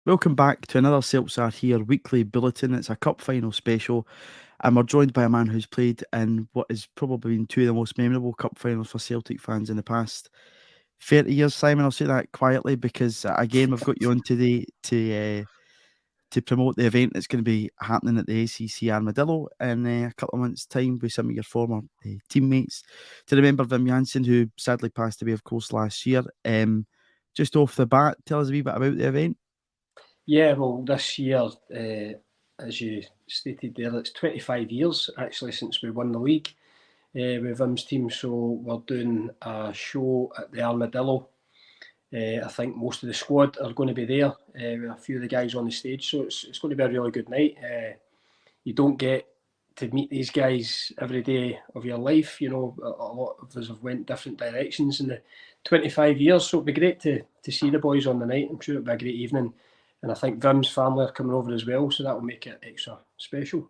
Welcome back to another CeltsAreHere weekly bulletin. It's a cup final special, and we're joined by a man who's played in what has probably been two of the most memorable cup finals for Celtic fans in the past 30 years, Simon. I'll say that quietly because, again, we've got you on today to promote the event that's going to be happening at the ACC Armadillo in a couple of months' time with some of your former teammates. To remember Wim Jansen, who sadly passed away, of course, last year. Just off the bat, tell us a wee bit about the event. Yeah, well, this year, as you stated there, it's 25 years actually since we won the league with Vim's team. So we're doing a show at the Armadillo. I think most of the squad are going to be there with a few of the guys on the stage. So it's going to be a really good night. You don't get to meet these guys every day of your life. You know, a lot of us have went different directions in the 25 years. So it'd be great to see the boys on the night. I'm sure it'll be a great evening. And I think Vim's family are coming over as well, so that will make it extra special.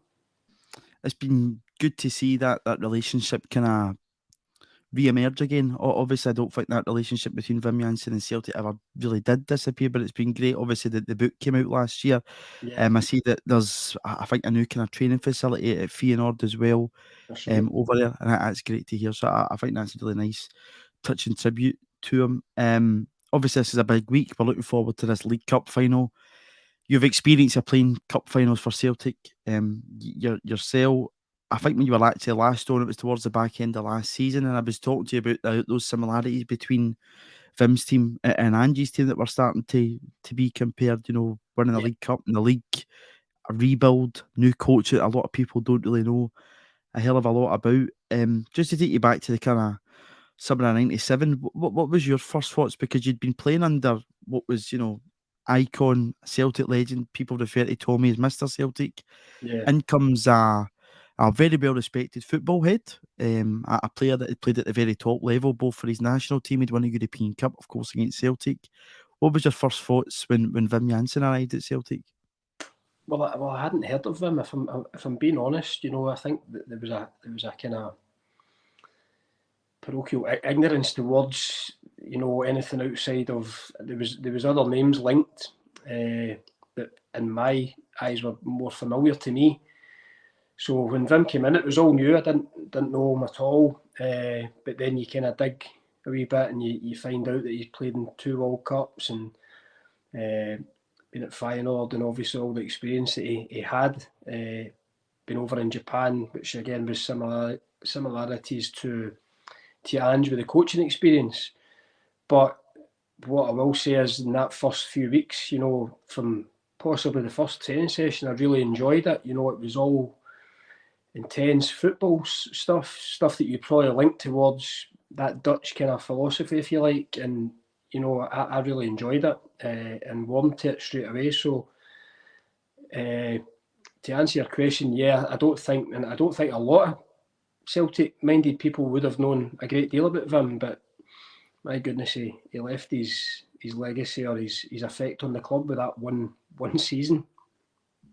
It's been good to see that relationship kind of re-emerge again. Obviously, I don't think that relationship between Wim Jansen and Celtic ever really did disappear, but it's been great. Obviously, the book came out last year. Yeah, I see that there's, I think, a new kind of training facility at Feyenoord as well over there, and that's great to hear. So I think that's a really nice, touching tribute to him. Obviously, this is a big week. We're looking forward to this League Cup final. You've experienced of playing cup finals for Celtic yourself. I think when you were actually last on, it was towards the back end of last season, and I was talking to you about those similarities between Vim's team and Angie's team that were starting to be compared. You know, winning the League Cup and the league, a rebuild, new coach that a lot of people don't really know a hell of a lot about. Just to take you back to the kind of summer of '97, what was your first thoughts? Because you'd been playing under what was, icon, Celtic legend. People refer to Tommy as Mr. Celtic. Yeah. In comes a very well respected football head, a player that had played at the very top level, both for his national team. He'd won a European Cup, of course, against Celtic. What was your first thoughts when Wim Jansen arrived at Celtic? Well, I hadn't heard of him. If I'm being honest, you know, I think that there was a kind of parochial ignorance towards, you know, anything outside of there was other names linked that in my eyes were more familiar to me. So when Vim came in, it was all new. I didn't know him at all. But then you kind of dig a wee bit and you find out that he's played in 2 World Cups and been at Feyenoord, and obviously all the experience that he had. Been over in Japan, which again was similarities to Ange with the coaching experience. But what I will say is in that first few weeks, you know, from possibly the first training session, I really enjoyed it. You know, it was all intense football stuff that you probably link towards that Dutch kind of philosophy, if you like. And, you know, I really enjoyed it and warmed to it straight away. So to answer your question, yeah, I don't think a lot of Celtic-minded people would have known a great deal about Vim, but my goodness, he left his legacy or his effect on the club with that one season.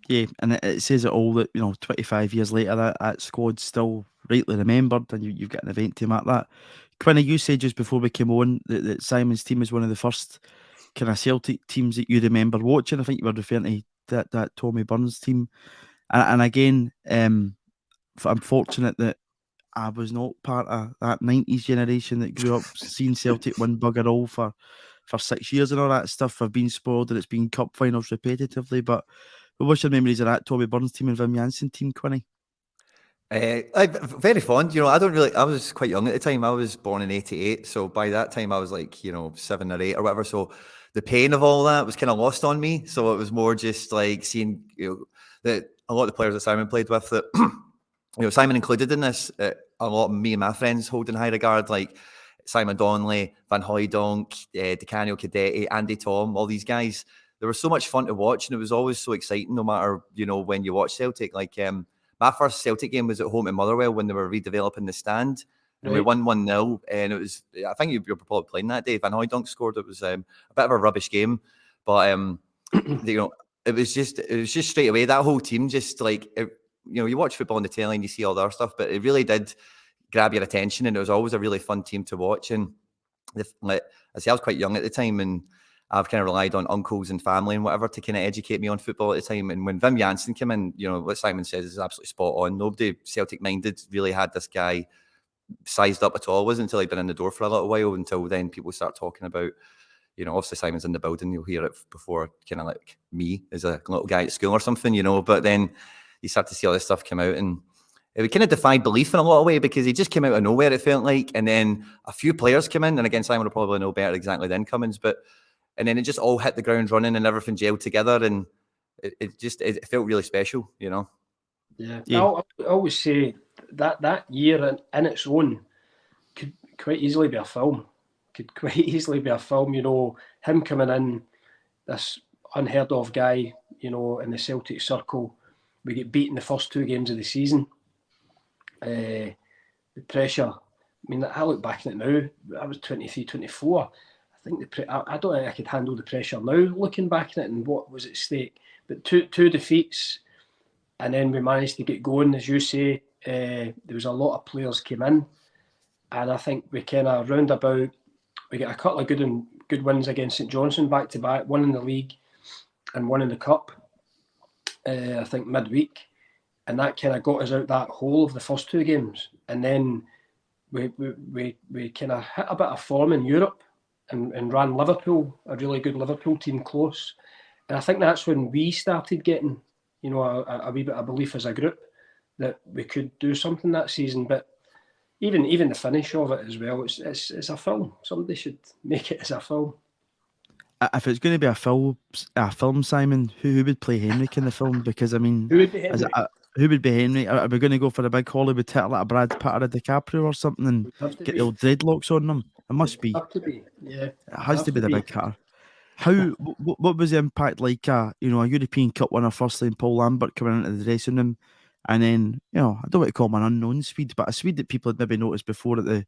Yeah, and it says it all that, 25 years later, that squad's still rightly remembered, and you've got an event to mark that. Quinny, you said just before we came on that Simon's team was one of the first kind of Celtic teams that you remember watching. I think you were referring to that Tommy Burns team. And again, I'm fortunate that I was not part of that 90s generation that grew up seeing Celtic win bugger all for 6 years and all that stuff. I've been spoiled and it's been cup finals repetitively. But what's your memories of that Tommy Burns team and Wim Jansen team, Quinny? I'm very fond. You know, I was quite young at the time. I was born in 88. So by that time I was like, 7 or 8 or whatever. So the pain of all that was kind of lost on me. So it was more just like seeing, that a lot of the players that Simon played with that, Simon included in this, a lot of me and my friends hold in high regard, like Simon Donnelly, Van Hooijdonk, Declan and Quinny, Andy Tom, all these guys. They were so much fun to watch, and it was always so exciting no matter, when you watch Celtic. Like my first Celtic game was at home in Motherwell when they were redeveloping the stand, and we won 1-0, and it was, I think you were probably playing that day. Van Hooijdonk scored. It was a bit of a rubbish game, but it was just straight away, that whole team just like, you watch football on the telly and you see all the other stuff, but it really did grab your attention, and it was always a really fun team to watch. And I was quite young at the time, and I've kind of relied on uncles and family and whatever to kind of educate me on football at the time. And when Wim Jansen came in, you know, what Simon says is absolutely spot on. Nobody Celtic minded really had this guy sized up at all. It wasn't until he'd been in the door for a little while, until then people start talking about, you know, obviously Simon's in the building, you'll hear it before kind of like me as a little guy at school or something, you know, but then you start to see all this stuff come out, and it kind of defied belief in a lot of way, because he just came out of nowhere, it felt like, and then a few players came in, and again, Simon will probably know better exactly than Cummins, and then it just all hit the ground running and everything gelled together, and it felt really special, you know? Yeah. I always say that year in its own could quite easily be a film. You know, him coming in, this unheard of guy, you know, in the Celtic circle. We get beaten the first 2 games of the season. The pressure, I mean, I look back at it now, I was 23, 24. I think I don't think I could handle the pressure now, looking back at it and what was at stake. But two defeats, and then we managed to get going, as you say. There was a lot of players came in, and I think we kind of roundabout, we get a couple of good wins against St Johnstone back to back, one in the league and one in the cup. I think midweek, and that kind of got us out that hole of the first 2 games, and then we kind of hit a bit of form in Europe and ran Liverpool, a really good Liverpool team, close, and I think that's when we started getting, you know, a wee bit of belief as a group that we could do something that season. But even the finish of it as well, it's a film. Somebody should make it as a film. If it's going to be a film, Simon, who would play Henrik in the film? Because I mean, who would be Henrik? Who would be Henrik? Are we going to go for a big Hollywood title like a Brad Pitt or a DiCaprio or something, and get the old dreadlocks on them? It must be. Have to be, yeah. It has to be the big car. What was the impact like? You know, a European Cup winner, firstly, and Paul Lambert coming into the dressing room, and then, you know, I don't want to call him an unknown Swede, but a Swede that people had maybe noticed before at the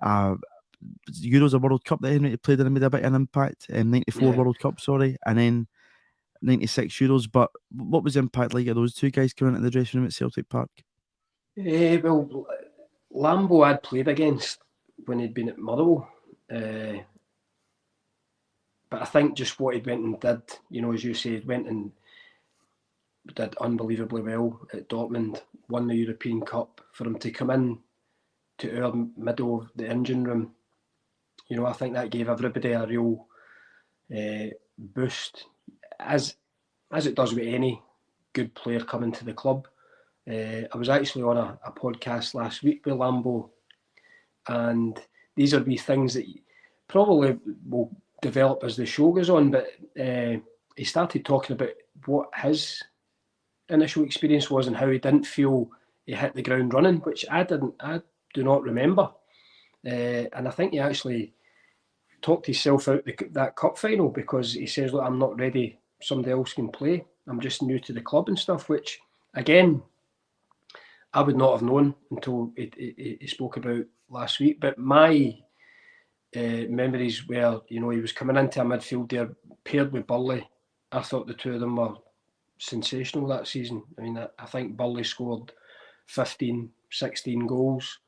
Euros or World Cup that Henry played in and made a bit of an impact. 94 World Cup, sorry, and then 96 Euros. But what was the impact like of those two guys coming into the dressing room at Celtic Park? Well, Lambo I'd played against when he'd been at Motherwell. But I think just what he went and did, you know, as you said, went and did unbelievably well at Dortmund, won the European Cup. For him to come in to our middle of the engine room, you know, I think that gave everybody a real boost, as it does with any good player coming to the club. I was actually on a podcast last week with Lambo, and these will be things that probably will develop as the show goes on, but he started talking about what his initial experience was and how he didn't feel he hit the ground running, which I do not remember. And I think he actually talked himself out that cup final, because he says, look, I'm not ready, somebody else can play, I'm just new to the club and stuff, which again I would not have known until he spoke about last week. But my memories were, you know, he was coming into a midfield there paired with Burley. I thought the two of them were sensational that season. I mean, I think Burley scored 15, 16 goals.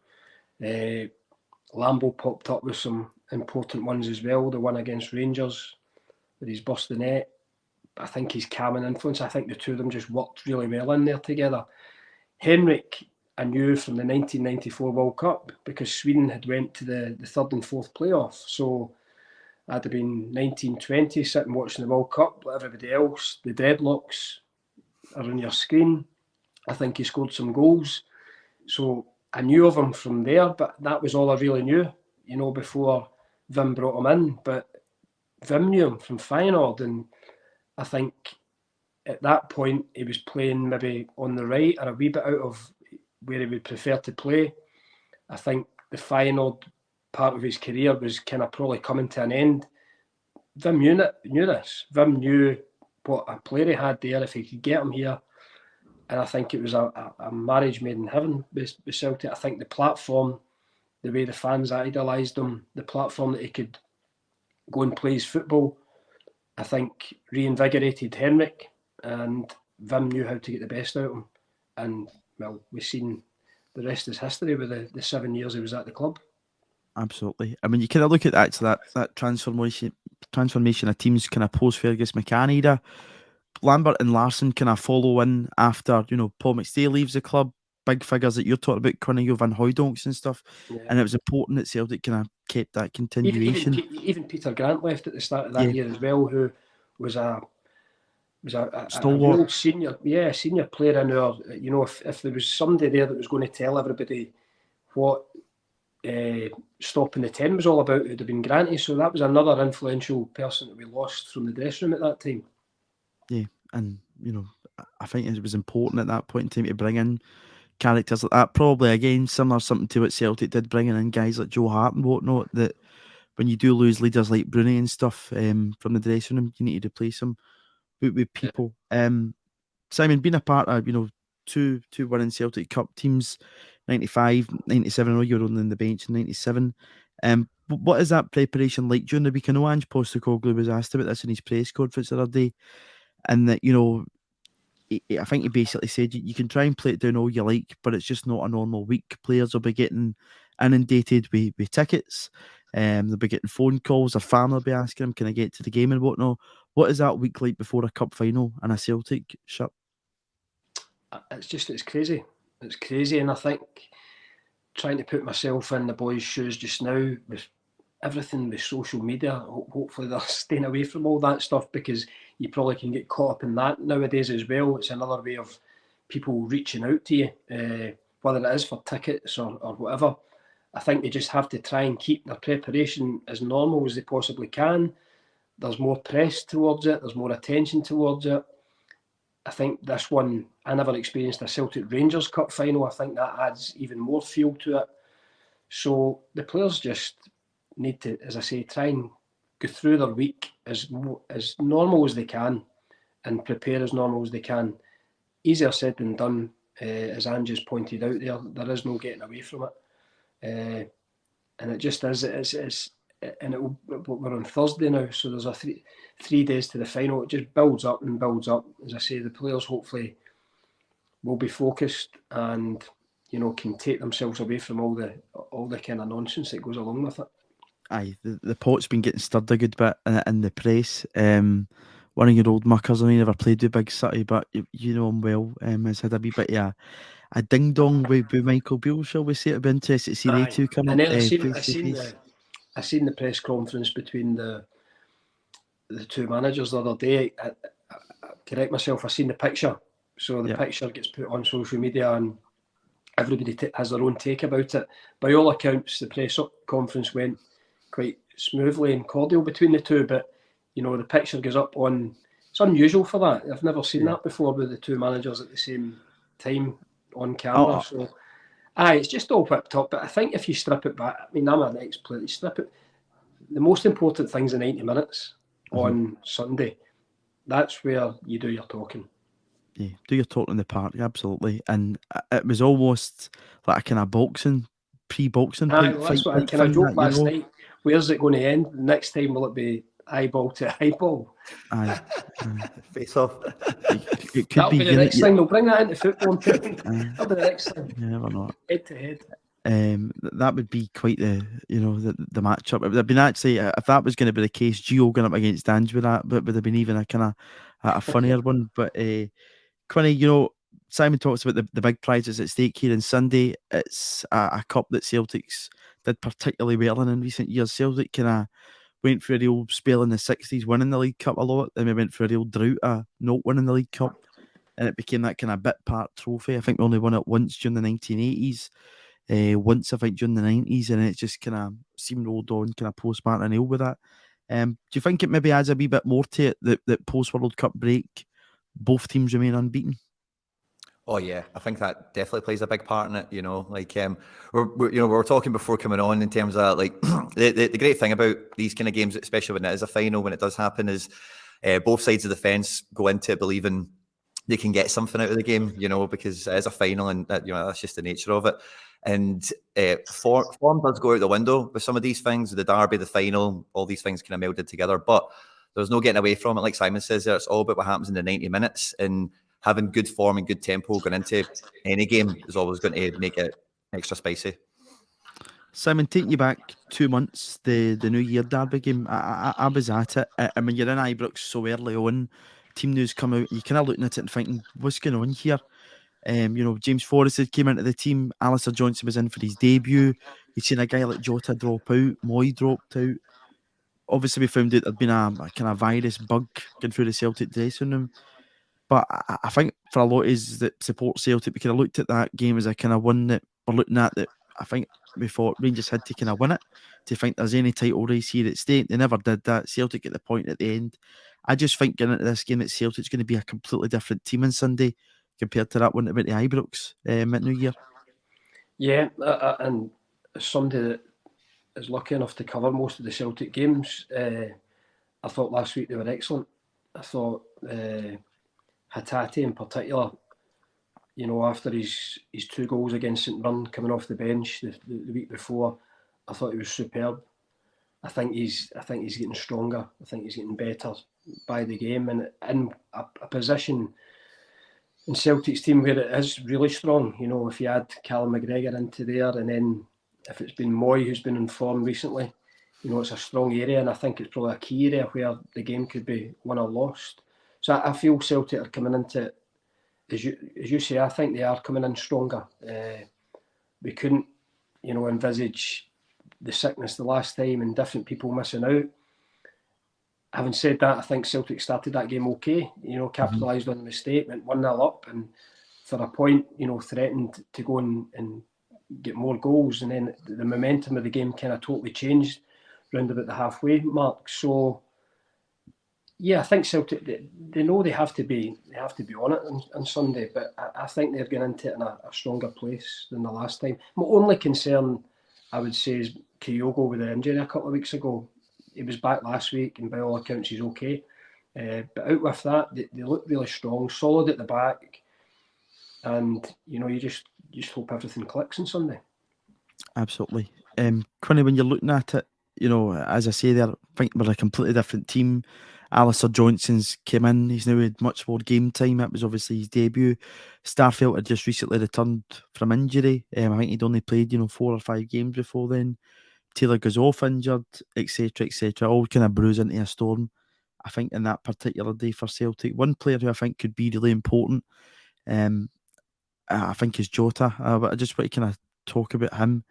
Lambo popped up with some important ones as well. The one against Rangers, where he's burst the net. I think his calming influence, I think the two of them just worked really well in there together. Henrik, I knew from the 1994 World Cup, because Sweden had went to the third and fourth playoff. So I'd have been 1920 sitting watching the World Cup like everybody else. The dreadlocks are on your screen. I think he scored some goals. So I knew of him from there, but that was all I really knew, you know, before Wim brought him in. But Wim knew him from Feyenoord, and I think at that point he was playing maybe on the right or a wee bit out of where he would prefer to play. I think the Feyenoord part of his career was kind of probably coming to an end. Wim knew this. Wim knew what a player he had there if he could get him here. And I think it was a marriage made in heaven with Celtic. I think the platform, the way the fans idolised him, the platform that he could go and play his football, I think reinvigorated Henrik, and Wim knew how to get the best out of him. And, well, we've seen the rest is history with the 7 years he was at the club. Absolutely. I mean, you kind of look at that transformation transformation of teams kind of post Fergus McCann era. Lambert and Larsson kind of follow in after, Paul McStay leaves the club. Big figures that you're talking about, Quinny, Van Hooijdonks and stuff. Yeah. And it was important that Celtic kind of kept that continuation. Even Peter Grant left at the start of that year as well, who was a real senior player in our, if there was somebody there that was going to tell everybody what stopping the 10 was all about, it would have been Granty. So that was another influential person that we lost from the dressing room at that time. Yeah, and I think it was important at that point in time to bring in characters like that. Probably again similar something to what Celtic did, bringing in guys like Joe Hart and whatnot. That when you do lose leaders like Bruni and stuff from the dressing room, you need to replace them with people. Simon, being a part of two winning Celtic Cup teams, 95, 97. I know you were on the bench in 97. What is that preparation like during the week? I know Ange Postecoglou was asked about this in his press conference the other day, and that I think he basically said you can try and play it down all you like, but it's just not a normal week. Players will be getting inundated with tickets. They'll be getting phone calls. Their family will be asking them, can I get to the game and whatnot. What is that week like before a cup final and a Celtic shirt? It's crazy. It's crazy, and I think trying to put myself in the boys' shoes just now with everything with social media, hopefully they're staying away from all that stuff, because you probably can get caught up in that nowadays as well. It's another way of people reaching out to you, whether it is for tickets or whatever. I think they just have to try and keep their preparation as normal as they possibly can. There's more press towards it. There's more attention towards it. I think this one, I never experienced a Celtic Rangers Cup final. I think that adds even more fuel to it. So the players just need to, as I say, try and go through their week as normal as they can and prepare as normal as they can. Easier said than done, as Ange just pointed out there is no getting away from it. And it just is. We're on Thursday now, so there's a three days to the final. It just builds up and builds up. As I say, the players hopefully will be focused and can take themselves away from all the kind of nonsense that goes along with it. Aye, the pot's been getting stirred a good bit in the press. One of your old muckers, I never played with Big City, but you know him well. Has had a wee bit of a ding dong with Michael Beale, shall we say? It'd be interesting to see they two come up face to face. I seen the press conference between the two managers the other day. I correct myself, I seen the picture. So the picture gets put on social media and everybody has their own take about it. By all accounts, the press conference went quite smoothly and cordial between the two, but the picture goes up on, it's unusual for that. I've never seen that before with the two managers at the same time on camera. So it's just all whipped up. But I think if you strip it back, I'm an ex-player, you strip it, the most important thing's the 90 minutes on Sunday. That's where you do your talking. Yeah, do your talking in the park, absolutely. And it was almost like a kind of pre-boxing fight. That's what I kind of joked last night. Where's it going to end? Next time, will it be eyeball to eyeball? Aye. Face off. It could That'll be the next thing. They'll bring that into football. That'll be the next thing. You never know. Head to head. That would be quite the matchup. It would have been actually, if that was going to be the case, Gio going up against Dange with that, but would have been even a kind of a funnier one. But Quinny, Simon talks about the big prizes at stake here on Sunday. It's a cup that Celtic's did particularly well in recent years. Celtic kind of went through a real spell in the 60s winning the League Cup a lot, then we went through a real drought of not winning the League Cup, and it became that kind of bit part trophy. I think we only won it once during the 1980s, once I think during the 90s, and it just kind of seemed rolled on kind of post Martin O'Neill with that. Do you think it maybe adds a wee bit more to it that post World Cup break both teams remain unbeaten? Oh yeah, I think that definitely plays a big part in it. We were talking before coming on in terms of like the great thing about these kind of games, especially when it is a final, when it does happen, is both sides of the fence go into it believing they can get something out of the game. Because it is a final, and that's just the nature of it. And form does go out the window with some of these things. The derby, the final, all these things kind of melded together. But there's no getting away from it. Like Simon says there, it's all about what happens in the 90 minutes. And having good form and good tempo going into any game is always going to make it extra spicy. Simon, taking you back 2 months, the New Year derby game, I was at it. And when you're in Ibrox so early on, team news come out, you kind of looking at it and thinking, what's going on here? James Forrest had came into the team. Alistair Johnson was in for his debut. You'd seen a guy like Jota drop out. Moy dropped out. Obviously, we found out there'd been a kind of virus bug going through the Celtic dressing room. But I think for a lot of us that support Celtic, we kind of looked at that game as a kind of one that we're looking at that I think we thought Rangers had to kind of win it to think there's any title race here at stake. They never did that. Celtic at the point at the end. I just think getting into this game that Celtic's going to be a completely different team on Sunday compared to that one that went to Ibrox at New Year. Yeah, and as somebody that is lucky enough to cover most of the Celtic games, I thought last week they were excellent. I thought Hatate in particular, after his 2 goals against St Mirren coming off the bench the week before, I thought he was superb. I think he's getting stronger. I think he's getting better by the game, and in a position in Celtic's team where it is really strong. If you add Callum McGregor into there, and then if it's been Moy who's been in form recently, it's a strong area, and I think it's probably a key area where the game could be won or lost. So I feel Celtic are coming into it, as you say, I think they are coming in stronger. We couldn't, envisage the sickness the last time and different people missing out. Having said that, I think Celtic started that game okay, capitalised on the mistake, went 1-0 up, and for a point, threatened to go and get more goals, and then the momentum of the game kind of totally changed round about the halfway mark. So yeah, I think Celtic, they know they have to be on it on Sunday, but I think they're going into it in a stronger place than the last time. My only concern, I would say, is Kyogo with the injury a couple of weeks ago. He was back last week, and by all accounts, he's okay. But out with that, they look really strong, solid at the back, and you just hope everything clicks on Sunday. Absolutely. Quinny, when you're looking at it, as I say there, I think we're a completely different team. Alistair Johnson's came in. He's now had much more game time. It was obviously his debut. Starfelt had just recently returned from injury. I think he'd only played, 4 or 5 games before then. Taylor goes off injured, etc., etc. All kind of brews into a storm, I think, in that particular day for Celtic. One player who I think could be really important, I think, is Jota. But I just want to kind of talk about him.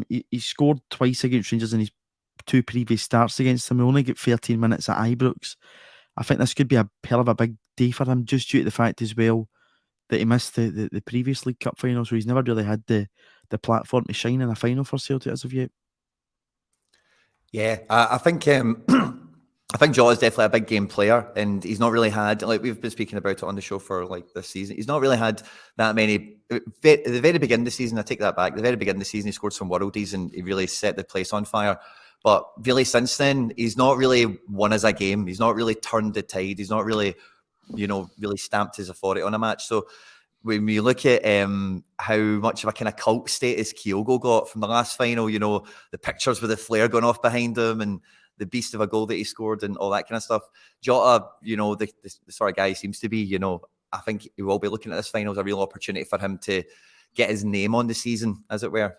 He scored twice against Rangers in his 2 previous starts against them. We only get 13 minutes at Ibrox. I think this could be a hell of a big day for him, just due to the fact as well that he missed the previous League Cup final, so he's never really had the platform to shine in a final for Celtic as of yet. Yeah, I think I think Jota's definitely a big game player, and he's not really had, like we've been speaking about it on the show for like this season, he's not really had that many. At the very beginning of the season, I take that back. At the very beginning of the season, he scored some worldies and he really set the place on fire. But really, since then, he's not really won as a game. He's not really turned the tide. He's not really, really stamped his authority on a match. So when we look at how much of a kind of cult status Kyogo got from the last final, the pictures with the flare going off behind him and the beast of a goal that he scored and all that kind of stuff. Jota, the sort of guy he seems to be, I think he will be looking at this final as a real opportunity for him to get his name on the season, as it were,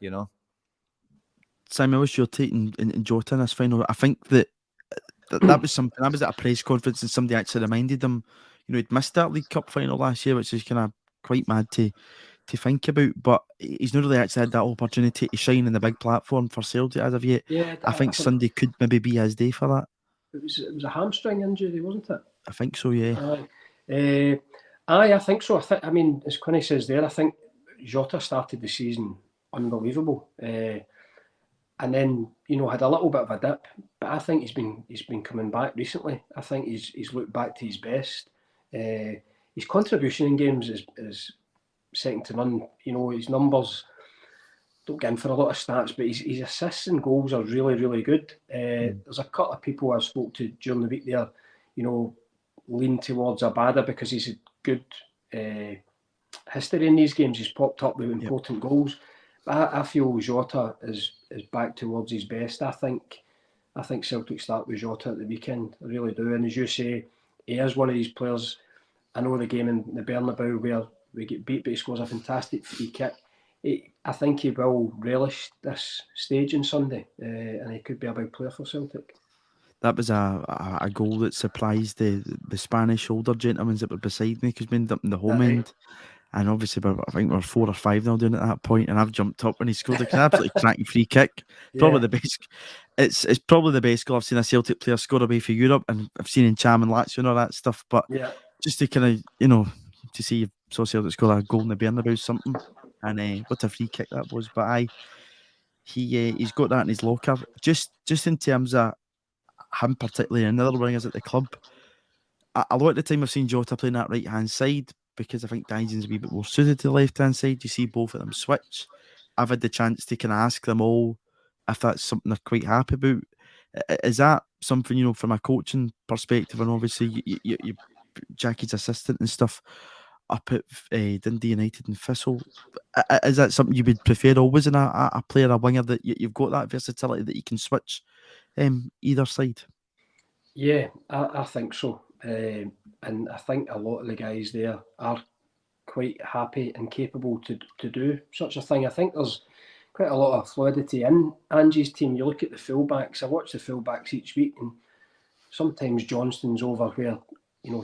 Simon, what's your take in Jota in this final? I think that was something. I was at a press conference and somebody actually reminded him, he'd missed that League Cup final last year, which is kind of quite mad to think about. But he's not really actually had that opportunity to shine in the big platform for Celtic as of yet. Yeah, I think Sunday could maybe be his day for that. It was a hamstring injury, wasn't it? I think so, yeah. I think so. I mean, as Quinny says there, I think Jota started the season unbelievable. And then, had a little bit of a dip, but I think he's been coming back recently. I think he's looked back to his best. His contribution in games is second to none. His numbers, don't get in for a lot of stats, but his assists and goals are really, really good. There's a couple of people I spoke to during the week there, lean towards Abada because he's a good history in these games. He's popped up with important goals. I feel Jota is back towards his best. I think Celtic start with Jota at the weekend. I really do. And as you say, he is one of these players. I know the game in the Bernabeu where we get beat, but he scores a fantastic free kick. I think he will relish this stage on Sunday, and he could be a big player for Celtic. That was a goal that surprised the Spanish older gentlemen that were beside me, because we ended up in the home end. And obviously, I think we're 4 or 5 now doing at that point, and I've jumped up when he scored. It's an absolutely cracking free kick. Probably the best. It's probably the best goal I've seen a Celtic player score away for Europe, and I've seen in Cham and Lazio and all that stuff. But just to kind of, to see if Celtic score a goal in the Bernabeu something, and what a free kick that was. But he's got that in his locker. Just in terms of him particularly, and other wingers at the club, a lot of the time I've seen Jota playing that right hand side, because I think Dysen's a wee bit more suited to the left-hand side. You see both of them switch. I've had the chance to kind of ask them all if that's something they're quite happy about. Is that something, from a coaching perspective, and obviously you Jackie's assistant and stuff up at Dundee United and Thistle, is that something you would prefer always in a player, a winger, that you've got that versatility that you can switch either side? Yeah, I think so. And I think a lot of the guys there are quite happy and capable to do such a thing. I think there's quite a lot of fluidity in Angie's team. You look at the fullbacks. I watch the fullbacks each week, and sometimes Johnston's over where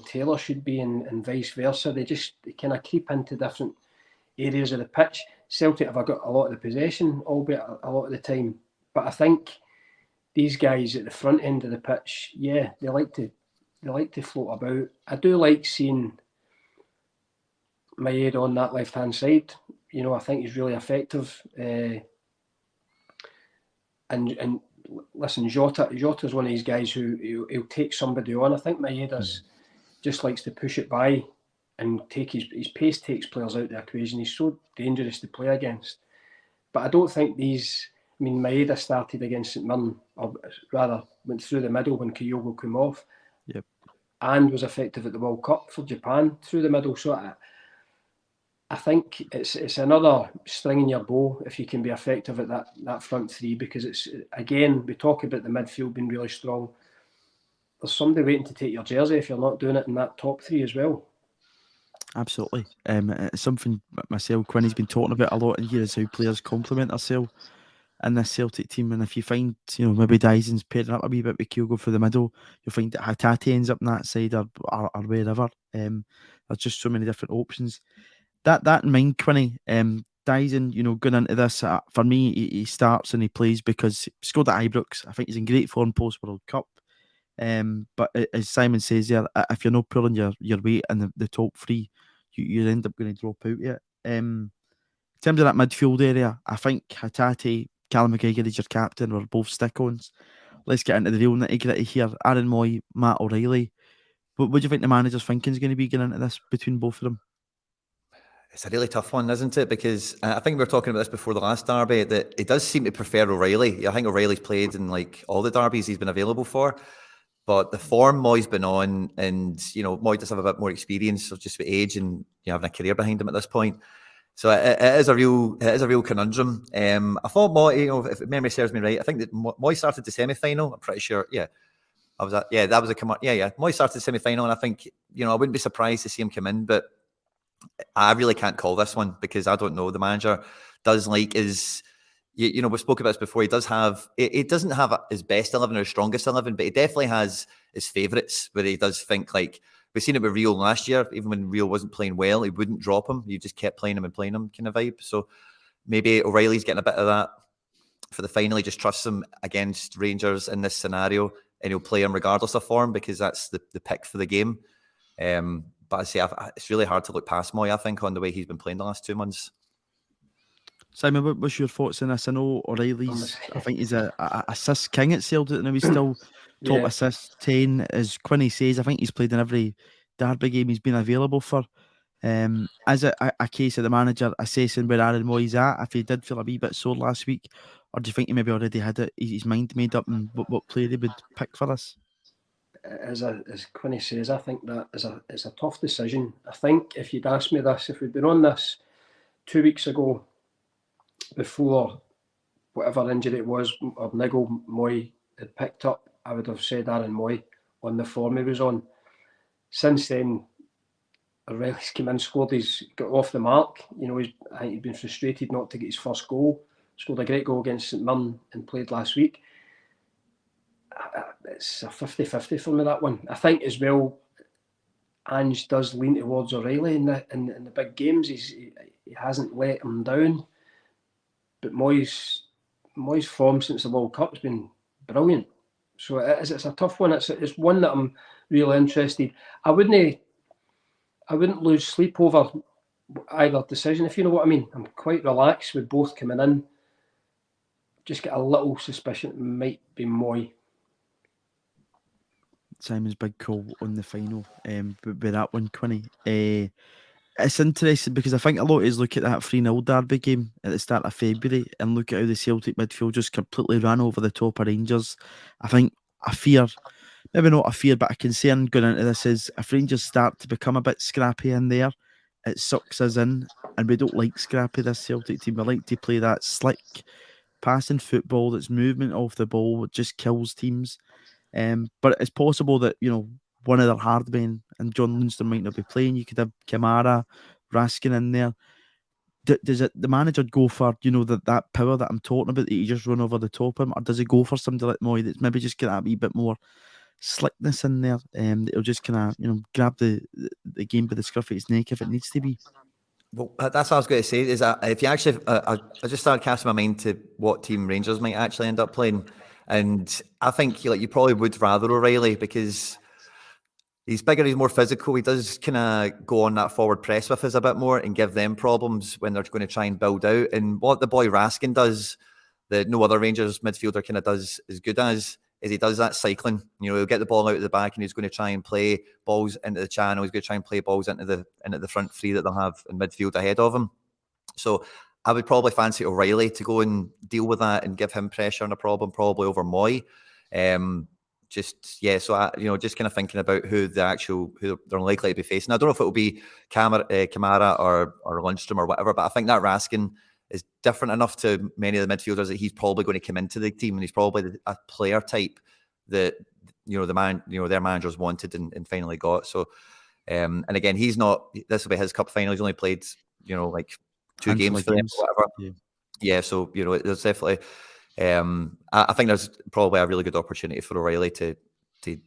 Taylor should be, and vice versa. They kind of creep into different areas of the pitch. Celtic have got a lot of the possession, albeit a lot of the time. But I think these guys at the front end of the pitch, they like to float about. I do like seeing Maeda on that left hand side. I think he's really effective. And listen, Jota's one of these guys who he'll take somebody on. I think Maeda's just likes to push it by and take his pace takes players out of the equation. He's so dangerous to play against. But I don't think Maeda started against St Mirren, or rather went through the middle when Kyogo came off, and was effective at the World Cup for Japan through the middle. So I think it's another string in your bow if you can be effective at that front three, because it's, again, we talk about the midfield being really strong. There's somebody waiting to take your jersey if you're not doing it in that top three as well. Absolutely. It's something myself, Quinny's been talking about a lot in here, is how players complement themselves in this Celtic team. And if you find, maybe Dysen's pairing up a wee bit with Kyogo for the middle, you'll find that Hatate ends up on that side or wherever. There's just so many different options. That in mind, Quinny, Dysen, going into this, for me, he starts and he plays because he scored at Ibrox. I think he's in great form post-World Cup. But as Simon says there, if you're not pulling your weight in the top three, you end up going to drop out yet. In terms of that midfield area, I think Hatate, Callum McGregor is your captain. We're both stick-ons. Let's get into the real nitty-gritty here. Aaron Moy, Matt O'Reilly. What do you think the manager's thinking is going to be going into this between both of them? It's a really tough one, isn't it? Because I think we were talking about this before the last derby, that he does seem to prefer O'Reilly. I think O'Reilly's played in all the derbies he's been available for. But the form Moy's been on, and Moy does have a bit more experience, so just with age and having a career behind him at this point. So it is a real conundrum. I thought Moy, if memory serves me right, I think that Moy started the semi-final. I'm pretty sure. That was Moy started the semi-final, and I think I wouldn't be surprised to see him come in, but I really can't call this one because I don't know. The manager does we spoke about this before. He doesn't have his best 11 or his strongest 11, but he definitely has his favourites where he does think, like, we've seen it with Reo last year. Even when Reo wasn't playing well, he wouldn't drop him. You just kept playing him kind of vibe. So maybe O'Reilly's getting a bit of that for the final. He just trusts him against Rangers in this scenario, and he'll play him regardless of form because that's the pick for the game. But I say it's really hard to look past Moy, I think, on the way he's been playing the last 2 months. Simon, what's your thoughts on this? I know O'Reilly's, I think he's a assist king at Celtic, and he's still top assist 10, as Quinny says. I think he's played in every derby game he's been available for. Is it a case of the manager assessing where Aaron Moy's at, if he did feel a wee bit sore last week, or do you think he maybe already had his mind made up and what player he would pick for this? As Quinny says, I think that it's a tough decision. I think if you'd asked me this, if we'd been on this 2 weeks ago, before whatever injury it was, or niggle Moy had picked up, I would have said Aaron Moy on the form he was on. Since then, O'Reilly's come in, scored, he's got off the mark. You know, I think he'd been frustrated not to get his first goal. Scored a great goal against St Mirren and played last week. It's a 50-50 for me, that one. I think as well, Ange does lean towards O'Reilly in the big games. He hasn't let him down. But Moyes' form since the World Cup has been brilliant. So it's a tough one. It's one that I'm really interested. I wouldn't lose sleep over either decision, if you know what I mean. I'm quite relaxed with both coming in. Just get a little suspicion it might be Moy. Simon's big call on the final with that one, Quinny. It's interesting because I think a lot of us look at that 3-0 derby game at the start of February and look at how the Celtic midfield just completely ran over the top of Rangers. I think a fear, maybe not a fear, but a concern going into this is if Rangers start to become a bit scrappy in there, it sucks us in, and we don't like scrappy, this Celtic team. We like to play that slick passing football that's movement off the ball, it just kills teams. But it's possible that, you know, one of their hard men and John Lundstrom might not be playing. You could have Kamara, Raskin in there. Does the manager go for, you know, that power that I'm talking about, that you just run over the top of him, or does he go for somebody like Moy that's maybe just got a wee bit more slickness in there, that'll just kind of, you know, grab the game by the scruff of its neck if it needs to be? Well, that's what I was going to say, is that if you actually, I just started casting my mind to what team Rangers might actually end up playing, and I think you probably would rather O'Reilly, because he's bigger, he's more physical, he does kind of go on that forward press with us a bit more and give them problems when they're going to try and build out. And what the boy Raskin does, that no other Rangers midfielder kind of does as good as, is he does that cycling. You know, he'll get the ball out of the back and he's going to try and play balls into the channel. He's going to try and play balls into the front three that they'll have in midfield ahead of him. So I would probably fancy O'Reilly to go and deal with that and give him pressure and a problem, probably over Moy. So just kind of thinking about who they're likely to be facing. I don't know if it will be Kamara or Lundstrom or whatever, but I think that Raskin is different enough to many of the midfielders that he's probably going to come into the team, and he's probably a player type that their managers wanted and finally got. So, and again, he's not. This will be his cup final. He's only played like 2 games for them or whatever. Yeah. So there's definitely. I think there's probably a really good opportunity for O'Reilly to take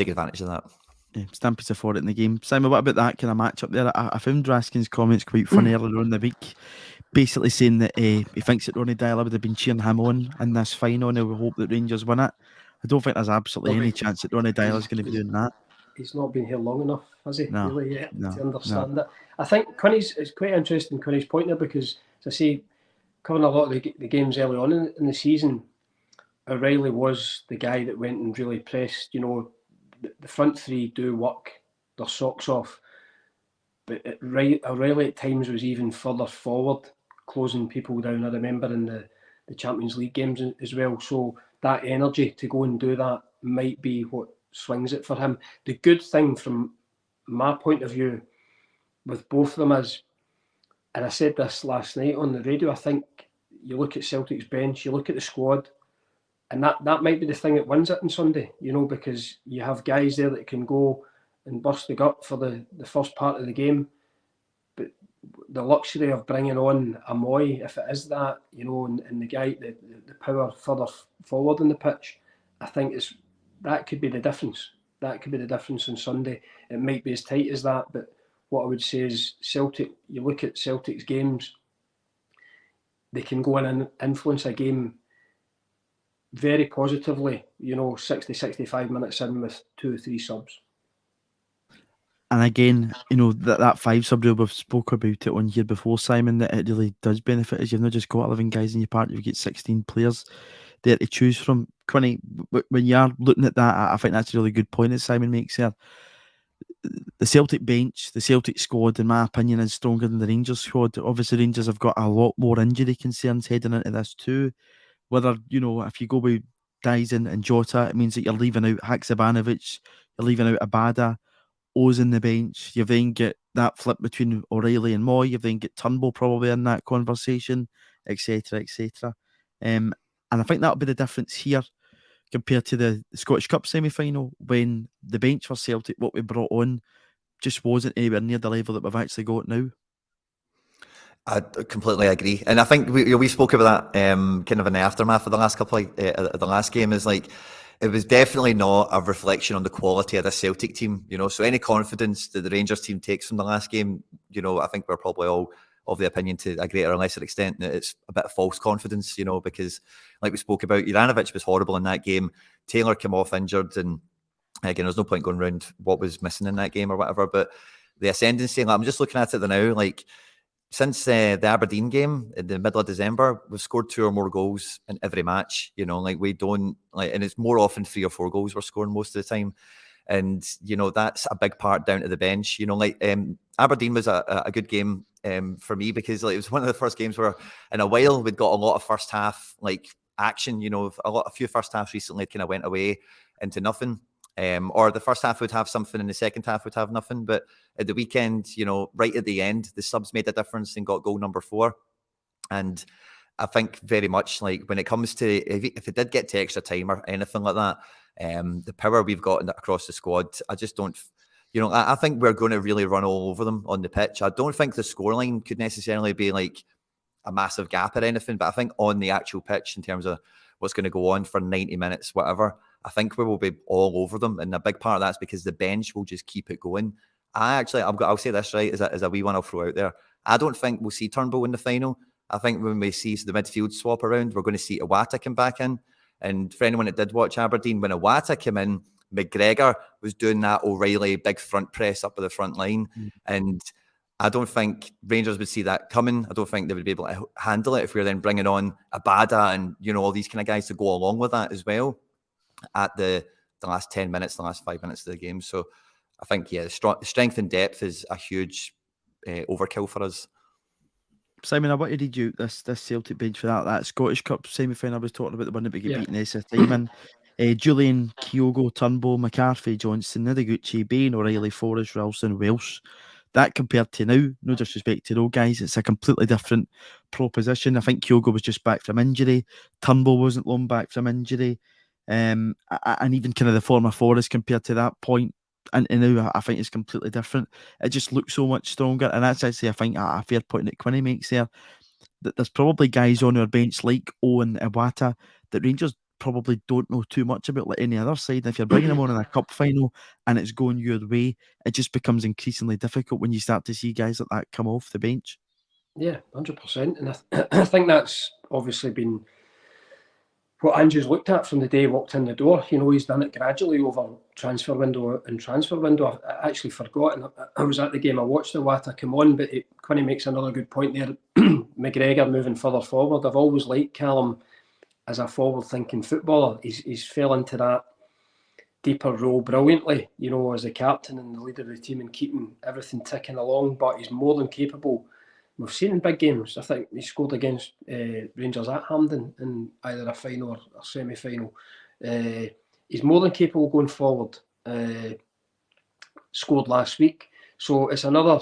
advantage of that. Yeah, stamp his for it in the game. Simon, what about that kind of match up there? I found Raskin's comments quite funny earlier on in the week, basically saying that he thinks that Ronnie Dyler would have been cheering him on in this final, and he would hope that Rangers win it. I don't think there's absolutely any chance that Ronnie Dyler's going to be doing that. He's not been here long enough, has he? No, really yet no, to understand it. I think it's quite interesting, Quinny's point there, because as I say, covering a lot of the games early on in the season, O'Reilly was the guy that went and really pressed. The front three do work their socks off, but O'Reilly at times was even further forward, closing people down. I remember in the Champions League games as well. So that energy to go and do that might be what swings it for him. The good thing from my point of view with both of them is, and I said this last night on the radio, I think you look at Celtic's bench, you look at the squad, and that might be the thing that wins it on Sunday, because you have guys there that can go and bust the gut for the first part of the game. But the luxury of bringing on a Moy, if it is that, and the guy, the power further forward in the pitch, I think that could be the difference. That could be the difference on Sunday. It might be as tight as that, but what I would say is Celtic, you look at Celtic's games, they can go in and influence a game very positively, 60, 65 minutes in with 2 or 3 subs. And again, that 5 sub rule, we've spoke about it on here before, Simon, that it really does benefit us. You've not just got 11 guys in your party, you've got 16 players there to choose from. Quinny, when you are looking at that, I think that's a really good point that Simon makes here. The Celtic bench, the Celtic squad, in my opinion, is stronger than the Rangers squad. Obviously, Rangers have got a lot more injury concerns heading into this too. Whether, if you go with Dyson and Jota, it means that you're leaving out Haksabanovic, you're leaving out Abada, O's in the bench. You then get that flip between O'Reilly and Moy. You then get Turnbull probably in that conversation, etc., etc. And I think that'll be the difference here compared to the Scottish Cup semi-final, when the bench for Celtic, what we brought on, just wasn't anywhere near the level that we've actually got now. I completely agree, and I think we spoke about that kind of in the aftermath of the last couple of the last game. Is like, it was definitely not a reflection on the quality of the Celtic team, you know. So any confidence that the Rangers team takes from the last game, you know, I think we're probably all of the opinion, to a greater or lesser extent, that it's a bit of false confidence, you know, because like we spoke about, Juranovic was horrible in that game. Taylor came off injured, and again, there's no point going around what was missing in that game or whatever. But the ascendancy, like, I'm just looking at it now, like, since the Aberdeen game in the middle of December, we've scored 2 or more goals in every match. You know, like, we don't, like, and it's more often 3 or 4 goals we're scoring most of the time. And, you know, that's a big part down to the bench. You know, like, Aberdeen was a good game for me, because, like, it was one of the first games where in a while we'd got a lot of first half, like, action. You know, a few first halves recently kind of went away into nothing. Or the first half would have something and the second half would have nothing. But at the weekend, you know, right at the end, the subs made a difference and got goal number 4. And I think very much, like, when it comes to, if it did get to extra time or anything like that, the power we've got across the squad, I just don't, you know, I think we're going to really run all over them on the pitch. I don't think the scoreline could necessarily be like a massive gap or anything, but I think on the actual pitch, in terms of what's going to go on for 90 minutes, whatever, I think we will be all over them. And a big part of that's because the bench will just keep it going. I'll say this, right, as a wee one I'll throw out there. I don't think we'll see Turnbull in the final. I think when we see the midfield swap around, we're going to see Iwata come back in. And for anyone that did watch Aberdeen, when Iwata came in, McGregor was doing that O'Reilly big front press up at the front line. And I don't think Rangers would see that coming. I don't think they would be able to handle it if we were then bringing on Abada and, you know, all these kind of guys to go along with that as well at the last 10 minutes, the last 5 minutes of the game. So I think, yeah, strength and depth is a huge overkill for us. Simon, I wanted to read you this Celtic bench for that Scottish Cup semi-final I was talking about, the one that we get beaten this time in. Julian, Kyogo, Turnbull, McCarthy, Johnson, Nidiguchi, Bain, O'Reilly, Forrest, Ralston, Welsh. That compared to now, no disrespect to those guys, it's a completely different proposition. I think Kyogo was just back from injury. Turnbull wasn't long back from injury. And even kind of the former Forrest compared to that point. And now I think it's completely different. It just looks so much stronger. And that's actually, I think, a fair point that Quinny makes there. That there's probably guys on our bench like Owen, Iwata, that Rangers probably don't know too much about, like any other side. And if you're bringing them on in a cup final and it's going your way, it just becomes increasingly difficult when you start to see guys like that come off the bench. Yeah, 100%. And I think that's obviously been what Andrew's looked at from the day he walked in the door. You know, he's done it gradually over transfer window and transfer window. I actually forgot, and I was at the game, I watched the Iwata come on, but Quinny makes another good point there. McGregor moving further forward. I've always liked Callum as a forward-thinking footballer. He's fell into that deeper role brilliantly, you know, as a captain and the leader of the team and keeping everything ticking along, but he's more than capable. We've seen in big games, I think he scored against Rangers at Hampden in either a final or a semi-final. He's more than capable going forward. Scored last week. So it's another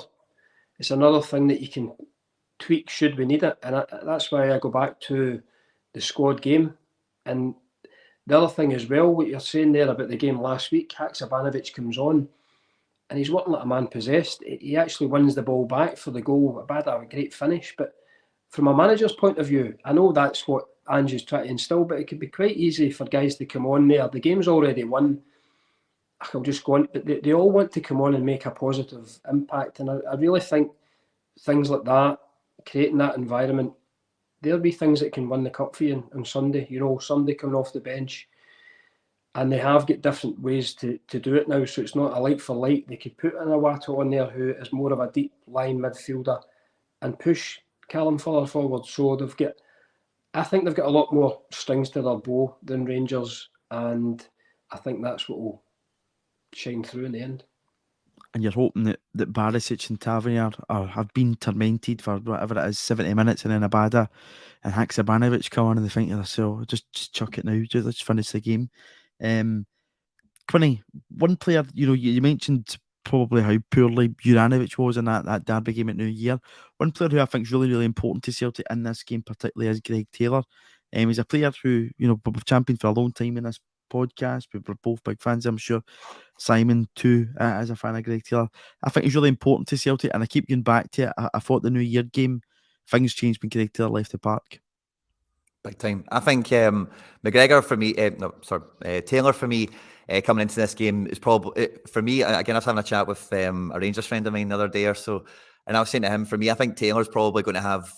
thing that you can tweak should we need it. And that's why I go back to the squad game. And the other thing as well, what you're saying there about the game last week, Haksabanovic comes on and he's working like a man possessed. He actually wins the ball back for the goal. A great finish. But from a manager's point of view, I know that's what Ange's trying to instill, but it could be quite easy for guys to come on there. The game's already won. I'll just go on. But they all want to come on and make a positive impact. And I really think things like that, creating that environment, there'll be things that can win the cup for you on Sunday. You know, somebody coming off the bench. And they have got different ways to do it now. So it's not a like for like. They could put an Iwata on there who is more of a deep line midfielder and push Callum further forward. So I think they've got a lot more strings to their bow than Rangers. And I think that's what will shine through in the end. And you're hoping that Barisic and Tavernier have been tormented for whatever it is, 70 minutes, and then Abada and Haksabanovic come on and they think to themselves, just chuck it now, let's finish the game. Quinny, one player, you know, you mentioned probably how poorly Juranovic was in that derby game at New Year. One player who I think is really, really important to Celtic in this game particularly is Greg Taylor. He's a player who, you know, we've championed for a long time in this podcast. We were both big fans. I'm sure Simon too, as a fan of Greg Taylor. I think he's really important to Celtic, and I keep going back to it. I thought the New Year game, things changed when Greg Taylor left the park. Big time. I think McGregor for me, Taylor for me, coming into this game is probably, for me, again, I was having a chat with a Rangers friend of mine the other day or so, and I was saying to him, for me, I think Taylor's probably going to have,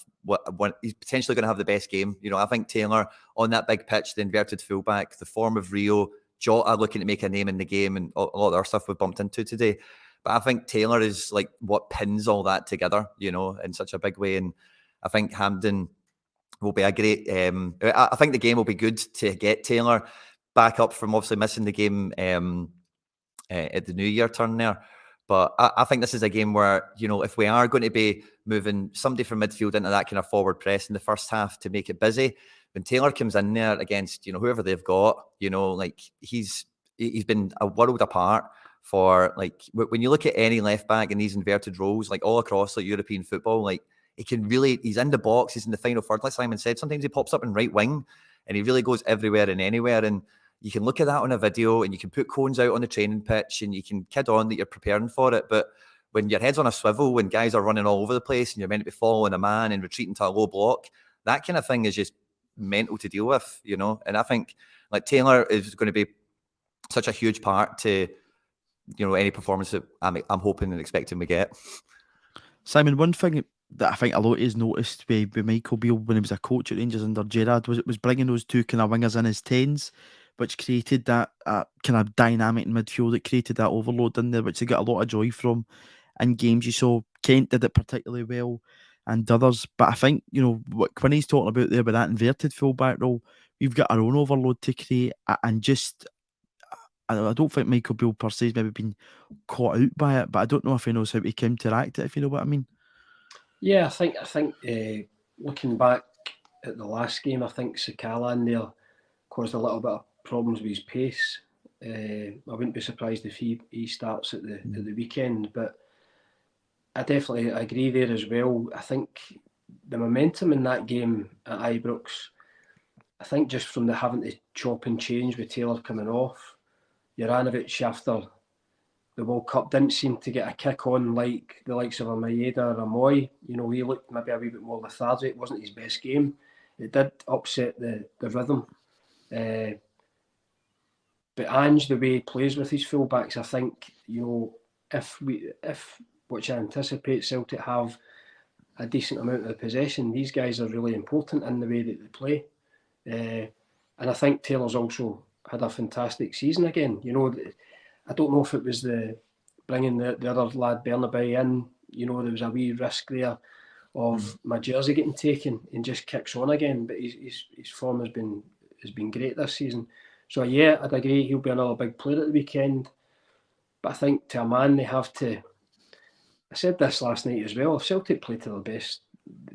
he's potentially going to have the best game. You know, I think Taylor on that big pitch, the inverted fullback, the form of Reo, Jota looking to make a name in the game, and a lot of the other stuff we've bumped into today. But I think Taylor is like what pins all that together, you know, in such a big way. And I think Hampden will be a great, I think the game will be good to get Taylor back up from obviously missing the game at the New Year turn there. But I think this is a game where, you know, if we are going to be moving somebody from midfield into that kind of forward press in the first half to make it busy, when Taylor comes in there against, you know, whoever they've got, you know, like he's been a world apart for, like, when you look at any left back in these inverted roles, like all across like European football, like he's in the box, he's in the final third, like Simon said, sometimes he pops up in right wing and he really goes everywhere and anywhere. And you can look at that on a video and you can put cones out on the training pitch and you can kid on that you're preparing for it. But when your head's on a swivel, when guys are running all over the place and you're meant to be following a man and retreating to a low block, that kind of thing is just mental to deal with, you know. And I think like Taylor is going to be such a huge part to, you know, any performance that I'm hoping and expecting we get. Simon, one thing that I think a lot is noticed with Michael Beale when he was a coach at Rangers under Gerrard was bringing those two kind of wingers in his 10s, which created that kind of dynamic in midfield. It created that overload in there, which they got a lot of joy from in games. You saw Kent did it particularly well and others. But I think, you know, what Quinny's talking about there with that inverted fullback role, we've got our own overload to create. And just, I don't think Michael Beale per se has maybe been caught out by it, but I don't know if he knows how to counteract it, if you know what I mean. Yeah, I think looking back at the last game, I think Sakalan there caused a little bit of problems with his pace. I wouldn't be surprised if he starts at the weekend, but I definitely agree there as well. I think the momentum in that game at Ibrox, I think just from the having to chop and change with Taylor coming off, Juranovic after the World Cup didn't seem to get a kick on like the likes of a Maeda or a Moy. You know, he looked maybe a wee bit more lethargic. It wasn't his best game. It did upset the rhythm. But Ange, the way he plays with his fullbacks, I think, you know, if which I anticipate Celtic have a decent amount of the possession, these guys are really important in the way that they play. And I think Taylor's also had a fantastic season again. You know, I don't know if it was the bringing the other lad Bernabei in. You know, there was a wee risk there of my jersey getting taken and just kicks on again. But his form has been great this season. So yeah, I'd agree he'll be another big player at the weekend. But I think to a man they have to. I said this last night as well. If Celtic play to their best,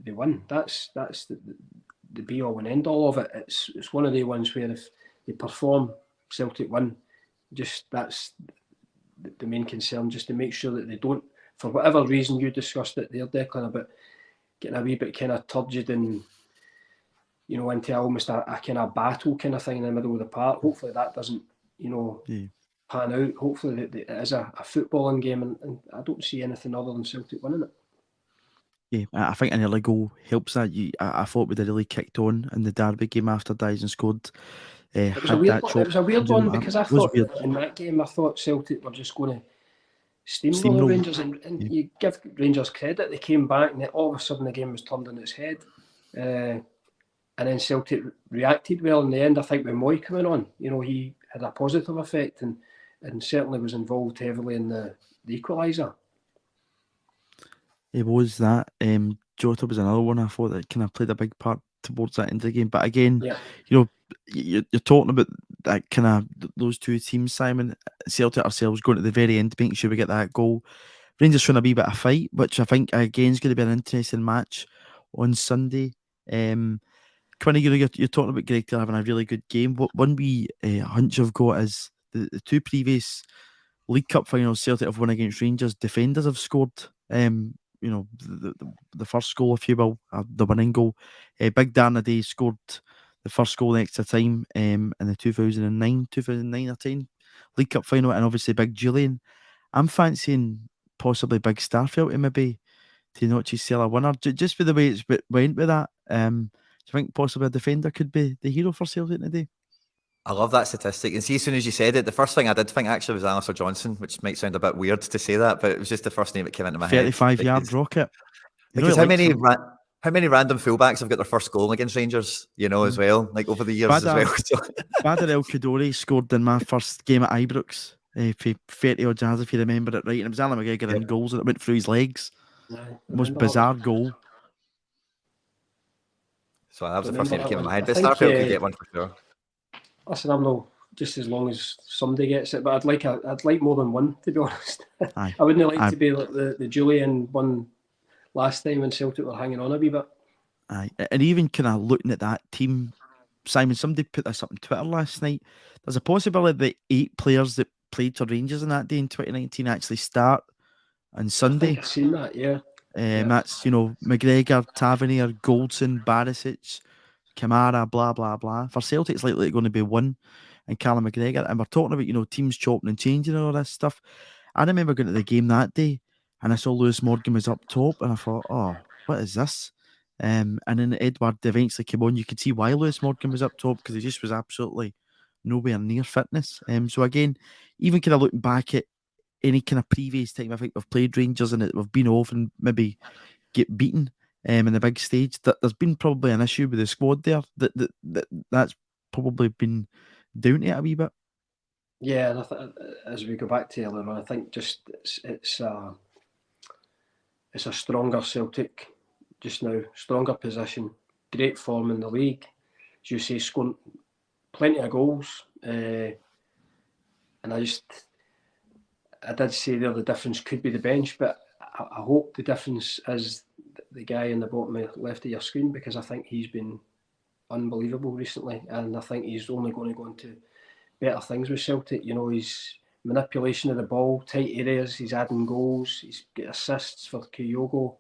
they win. That's the be all and end all of it. It's one of the ones where if they perform, Celtic win. Just that's the main concern, just to make sure that they don't, for whatever reason you discussed it there, Declan, about getting a wee bit kind of turgid and, you know, into almost a kind of battle kind of thing in the middle of the park. Hopefully that doesn't, you know, pan out. Hopefully it is a footballing game, and I don't see anything other than Celtic winning it. Yeah, I think an early goal helps that. I thought we'd have really kicked on in the Derby game after Dyson scored. It was a weird one because I thought in that game, Celtic were just going to steamroll the Rangers, and you give Rangers credit, they came back and all of a sudden the game was turned on its head, and then Celtic reacted well in the end. I think with Moy coming on, you know, he had a positive effect and certainly was involved heavily in the equaliser. It was that. Jota was another one I thought that kind of played a big part towards that end of the game. But again, you know, you're talking about that kind of those two teams, Simon. Celtic ourselves going to the very end, making sure we get that goal. Rangers showing a wee bit of fight, which I think again is going to be an interesting match on Sunday. Quinny, you're talking about Greg Taylor having a really good game. What one wee hunch I've got is the two previous League Cup finals Celtic have won against Rangers. Defenders have scored. You know, the first goal, if you will, the winning goal. Big Dan Day scored the first goal in extra time in the 2009-10 League Cup final, and obviously Big Julian. I'm fancying possibly Big Starfield to maybe to not just sell a winner, just for the way it's went with that. Do you think possibly a defender could be the hero for Celtic today? I love that statistic. And see, as soon as you said it, the first thing I did think actually was Alistair Johnson, which might sound a bit weird to say that, but it was just the first name that came into my head. 35-yard rocket. Because how many random fullbacks have got their first goal against Rangers, as well, like over the years as well. Badr El Khadouri scored in my first game at Ibrox for 30 odd yards, if you remember it right. And it was Alan McGregor in goals and it went through his legs. Most bizarre goal. So that was the first name that came in my head. But Starfield could get one for sure. Listen, I'm not just as long as somebody gets it, but I'd like more than one, to be honest. I wouldn't like to be like the Julian one last time when Celtic were hanging on a wee bit. Aye, and even kind of looking at that team, Simon, somebody put this up on Twitter last night. There's a possibility that 8 players that played for Rangers in that day in 2019 actually start on Sunday. I think I've seen that, yeah. That's, McGregor, Tavernier, Goldson, Barisic, Kamara, blah, blah, blah. For Celtic, it's likely going to be one and Callum McGregor. And we're talking about, teams chopping and changing and all this stuff. I remember going to the game that day and I saw Lewis Morgan was up top and I thought, oh, what is this? And then Edward eventually came on. You could see why Lewis Morgan was up top because he just was absolutely nowhere near fitness. So again, even kind of looking back at any kind of previous time I think we've played Rangers and we've been off and maybe get beaten in the big stage, there's been probably an issue with the squad there that's probably been down to it a wee bit. Yeah, and as we go back to earlier on, I think just it's a stronger Celtic just now, stronger position, great form in the league, as you say, scoring plenty of goals, and I did say there the difference could be the bench, but I hope the difference is the guy in the bottom left of your screen, because I think he's been unbelievable recently, and I think he's only going to go into better things with Celtic. His manipulation of the ball, tight areas, he's adding goals, he's got assists for Kyogo.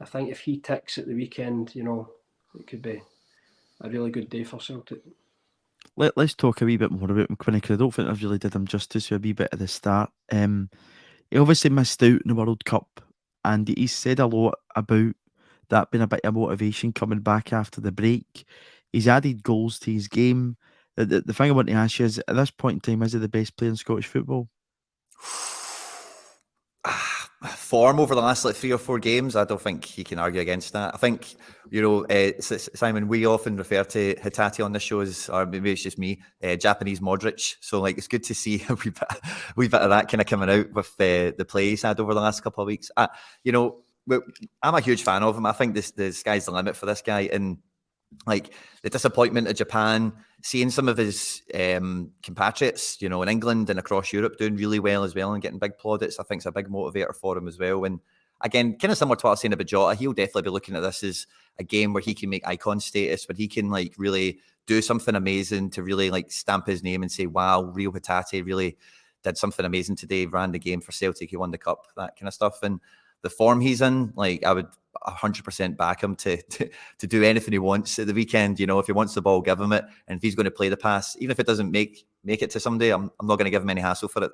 I think if he ticks at the weekend, it could be a really good day for Celtic. Let's talk a wee bit more about McQuinny, because I don't think I've really did him justice with a wee bit at the start. He obviously missed out in the World Cup, and he said a lot about that being a bit of motivation coming back after the break. He's added goals to his game. The thing I want to ask you is, at this point in time, is he the best player in Scottish football? Form over the last 3 or 4 games, I don't think he can argue against that. I think, Simon, we often refer to Hatate on the show as, or maybe it's just me, Japanese Modric. So it's good to see a wee bit of that kind of coming out with the play he's had over the last couple of weeks. I'm a huge fan of him. I think the sky's the limit for this guy. And the disappointment of Japan, seeing some of his compatriots, in England and across Europe doing really well as well and getting big plaudits, I think is a big motivator for him as well. And again, kind of similar to what I was saying about Jota, he'll definitely be looking at this as a game where he can make icon status, where he can really do something amazing to really stamp his name and say, wow, Reo Hatate really did something amazing today, ran the game for Celtic, he won the cup, that kind of stuff. And the form he's in, I would 100% back him to do anything he wants at the weekend. If he wants the ball, give him it. And if he's going to play the pass, even if it doesn't make it to somebody, I'm not going to give him any hassle for it.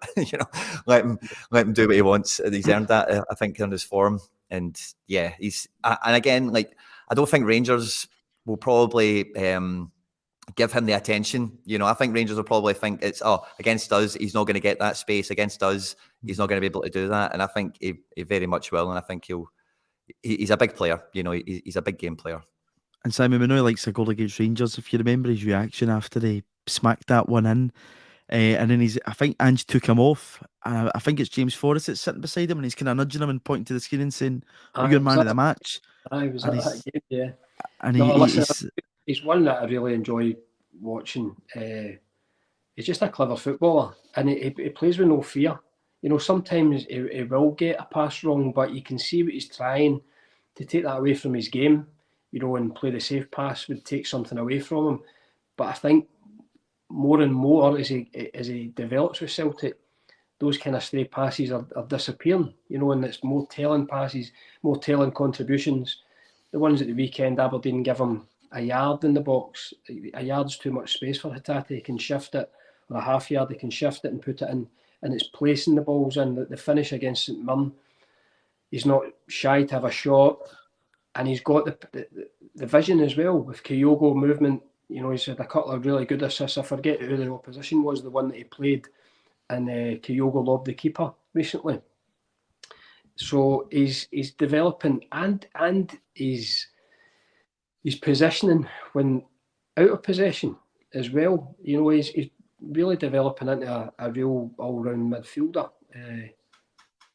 Let him do what he wants. He's earned that, I think, in his form. And yeah, and again, I don't think Rangers will probably give him the attention. I think Rangers will probably think it's, against us, he's not going to get that space. Against us, he's not going to be able to do that. And I think he very much will. And I think he's a big player. He's a big game player. And Simon, we know he likes a goal against Rangers. If you remember his reaction after he smacked that one in, and then I think Ange took him off. I think it's James Forrest that's sitting beside him, and he's kind of nudging him and pointing to the screen and saying, "You're man of the match." I was at that game, yeah. And he's one that I really enjoy watching. He's just a clever footballer, and he plays with no fear. Sometimes he will get a pass wrong, but you can see what he's trying to take that away from his game, and play the safe pass would take something away from him. But I think more and more as he develops with Celtic, those kind of stray passes are disappearing, and it's more telling passes, more telling contributions. The ones at the weekend, Aberdeen give him a yard in the box. A yard's too much space for Hatate. He can shift it, or a half yard, he can shift it and put it in, and it's placing the balls in. The finish against St Mirren, he's not shy to have a shot, and he's got the vision as well with Kyogo movement. You know, he's had a couple of really good assists. I forget who the opposition was, the one that he played, and Kyogo lobbed the keeper recently. So he's developing, and he's positioning when out of possession as well. You know, he's really developing into a real all-round midfielder. And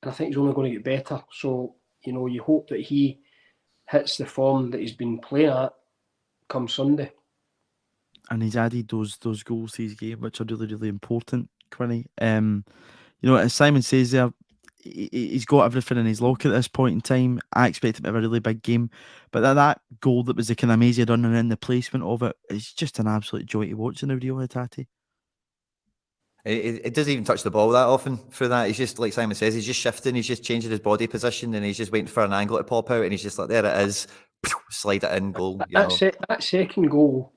I think he's only going to get better. So, you know, you hope that he hits the form that he's been playing at come Sunday. And he's added those goals to his game, which are really, really important, Quinny. You know, as Simon says there, he's got everything in his locker at this point in time. I expect him to have a really big game. But that goal that was the kind of amazing run and then the placement of it is just an absolute joy to watch in the Reo Hatate. It doesn't even touch the ball that often for that. He's just, like Simon says, he's just shifting, he's just changing his body position, and he's just waiting for an angle to pop out, and he's just like, there it is, slide it in, goal. That second goal,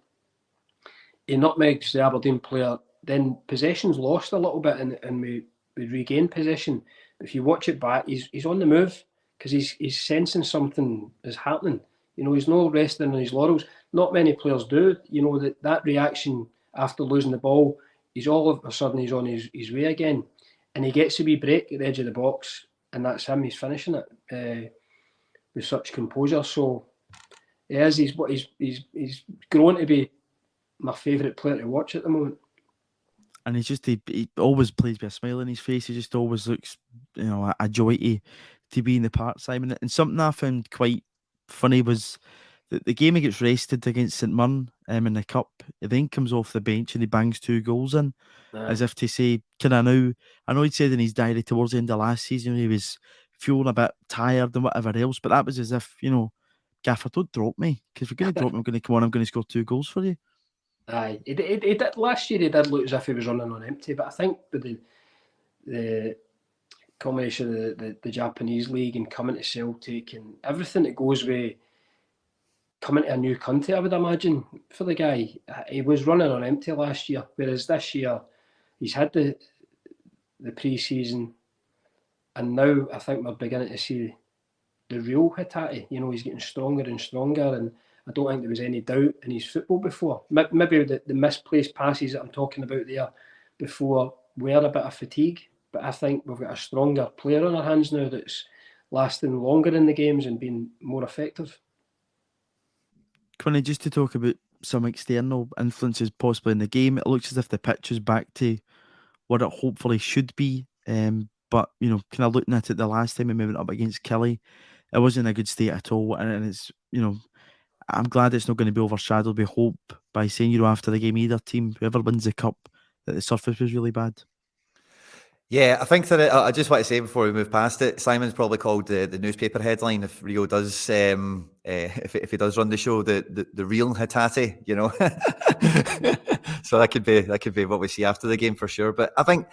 he nutmegs the Aberdeen player, then possession's lost a little bit, and we regain possession. If you watch it back, he's on the move, because he's sensing something is happening. You know, he's not resting on his laurels. Not many players do. You know, that reaction after losing the ball, he's all of a sudden he's on his way again, and he gets a wee break at the edge of the box, and that's him. He's finishing it with such composure. So he's grown to be my favourite player to watch at the moment. And he always plays with a smile on his face. He just always looks, you know, a joy to be in the part, Simon. And something I found quite funny was that the game he gets rested against St Mirren in the Cup, he then comes off the bench and he bangs 2 goals in, as if to say, I know he'd said in his diary towards the end of last season he was feeling a bit tired and whatever else, but that was as if, you know, Gaffer, don't drop me, because if you're going to drop me, I'm going to come on, I'm going to score 2 goals for you. Aye, he did last year. He did look as if he was running on empty, but I think with the combination of the Japanese league and coming to Celtic and everything that goes with coming to a new country, I would imagine for the guy, he was running on empty last year. Whereas this year, he's had the pre-season, and now I think we're beginning to see the real Hatate. You know, he's getting stronger and stronger, and I don't think there was any doubt in his football before. Maybe the misplaced passes that I'm talking about there before were a bit of fatigue, but I think we've got a stronger player on our hands now that's lasting longer in the games and being more effective. Quinny, just to talk about some external influences possibly in the game, it looks as if the pitch is back to what it hopefully should be. But, you know, kind of looking at it the last time we went up against Kelly, it wasn't a good state at all. And it's, you know, I'm glad it's not going to be overshadowed, we hope, by saying, you know, after the game, either team, whoever wins the cup, that the surface was really bad. Yeah, I think that I just want to say before we move past it, Simon's probably called the newspaper headline if Reo does if he does run the show the real Hatate, you know. So that could be what we see after the game for sure. But I think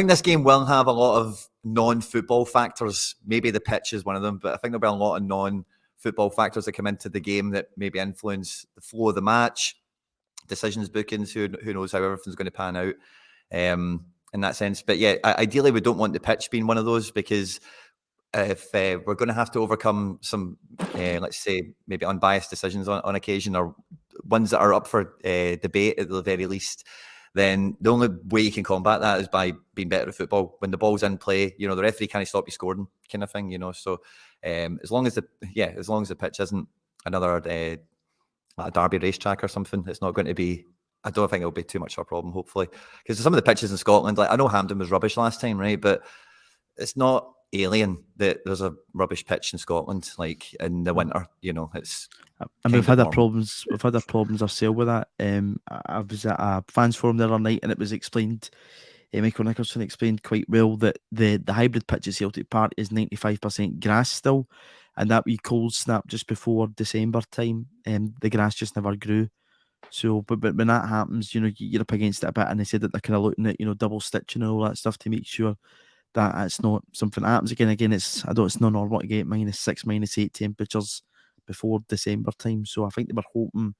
this game will have a lot of non-football factors. Maybe the pitch is one of them, but I think there'll be a lot of non-football factors that come into the game that maybe influence the flow of the match, decisions, bookings. Who knows how everything's going to pan out. In that sense. But yeah, ideally we don't want the pitch being one of those, because if we're going to have to overcome some, let's say, maybe unbiased decisions on occasion, or ones that are up for debate at the very least, then the only way you can combat that is by being better at football. When the ball's in play, you know, the referee can't stop you scoring, kind of thing, you know. So as long as the pitch isn't another like a Derby racetrack or something, it's not going to be, I don't think it'll be too much of a problem, hopefully. Because some of the pitches in Scotland, like I know Hampden was rubbish last time, right? But it's not alien that there's a rubbish pitch in Scotland, like in the winter, you know. It's and we've had our problems ourselves with that. I was at a fans forum the other night, and it was explained, Michael Nicholson explained quite well that the hybrid pitch at Celtic Park is 95% grass still, and that wee cold snap just before December time, the grass just never grew. So, but when that happens, you know, you're up against it a bit, and they said that they're kind of looking at, you know, double stitching and all that stuff to make sure that it's not something that happens again. It's not normal to get -6, -8 temperatures before December time. So I think they were hoping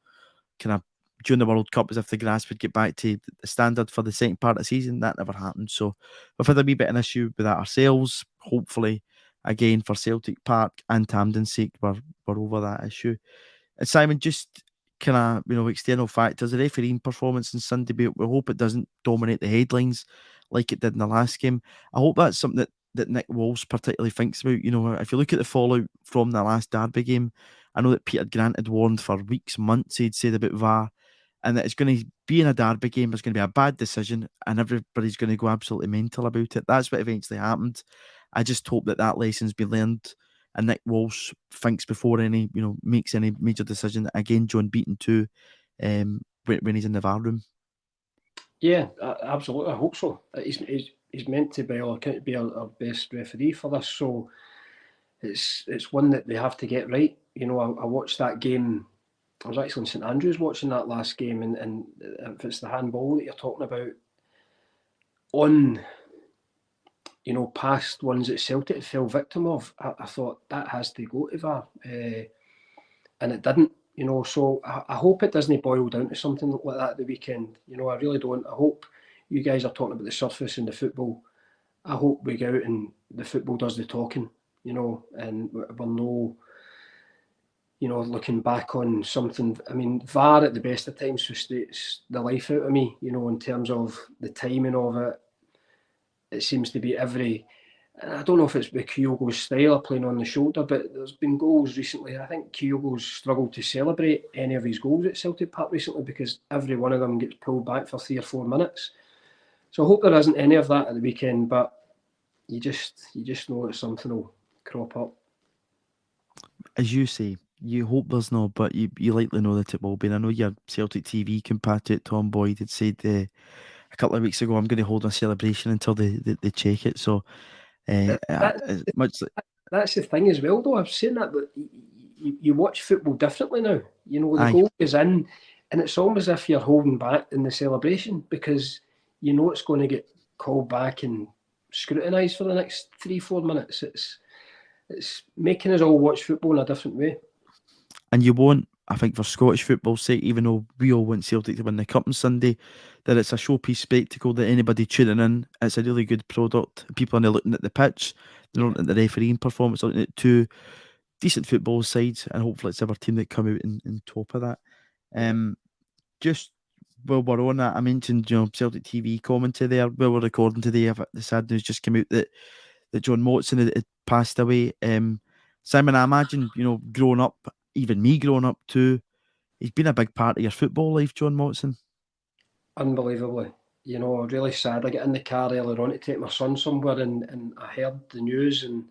kind of during the World Cup as if the grass would get back to the standard for the second part of the season. That never happened. So we've had a wee bit of an issue with that ourselves. Hopefully, again, for Celtic Park and Tamden's sake, we're over that issue. And Simon, just kind of, external factors, the refereeing performance on Sunday, we hope it doesn't dominate the headlines like it did in the last game. I hope that's something that Nick Walsh particularly thinks about. If you look at the fallout from the last derby game, I know that Peter Grant had warned for weeks, months, he'd said about VAR, and that it's going to be in a derby game, there's going to be a bad decision, and everybody's going to go absolutely mental about it. That's what eventually happened. I just hope that lesson's been learned, and Nick Walsh thinks before makes any major decision. Again, John Beaton too, when he's in the VAR room. Yeah, absolutely. I hope so. He's meant to be our best referee for this, so it's one that they have to get right. I watched that game. I was actually in St Andrews watching that last game, and if it's the handball that you're talking about, on past ones that Celtic fell victim of, I thought that has to go to VAR, and it didn't. So I hope it doesn't boil down to something like that the weekend. I really don't. I hope you guys are talking about the surface and the football. I hope we go out and the football does the talking, and we're no, looking back on something. I mean, VAR at the best of times frustrates the life out of me, in terms of the timing of it. It seems to be I don't know if it's with Kyogo's style of playing on the shoulder, but there's been goals recently. I think Kyogo's struggled to celebrate any of his goals at Celtic Park recently because every one of them gets pulled back for 3 or 4 minutes. So I hope there isn't any of that at the weekend, but you just know that something will crop up. As you say, you hope there's no, but you likely know that it will be. And I know your Celtic TV compatriot Tom Boyd had said a couple of weeks ago, I'm going to hold a celebration until they check it. So that's the thing as well, though. I've seen that, but you watch football differently now. The goal is in, and it's almost as if you're holding back in the celebration because it's going to get called back and scrutinised for the next 3-4 minutes. It's making us all watch football in a different way. And you won't, I think, for Scottish football's sake, even though we all want Celtic to win the Cup on Sunday, that it's a showpiece spectacle that anybody tuning in, it's a really good product. People are looking at the pitch, they're looking at the refereeing performance, looking at 2 decent football sides, and hopefully it's our team that come out in top of that. Just while we're on that, I mentioned Celtic TV commentary there. While we're recording today, the sad news just came out that John Motson had passed away. Simon, I imagine, growing up, even me growing up too, he's been a big part of your football life, John Motson. Unbelievably. Really sad. I get in the car earlier on to take my son somewhere and I heard the news and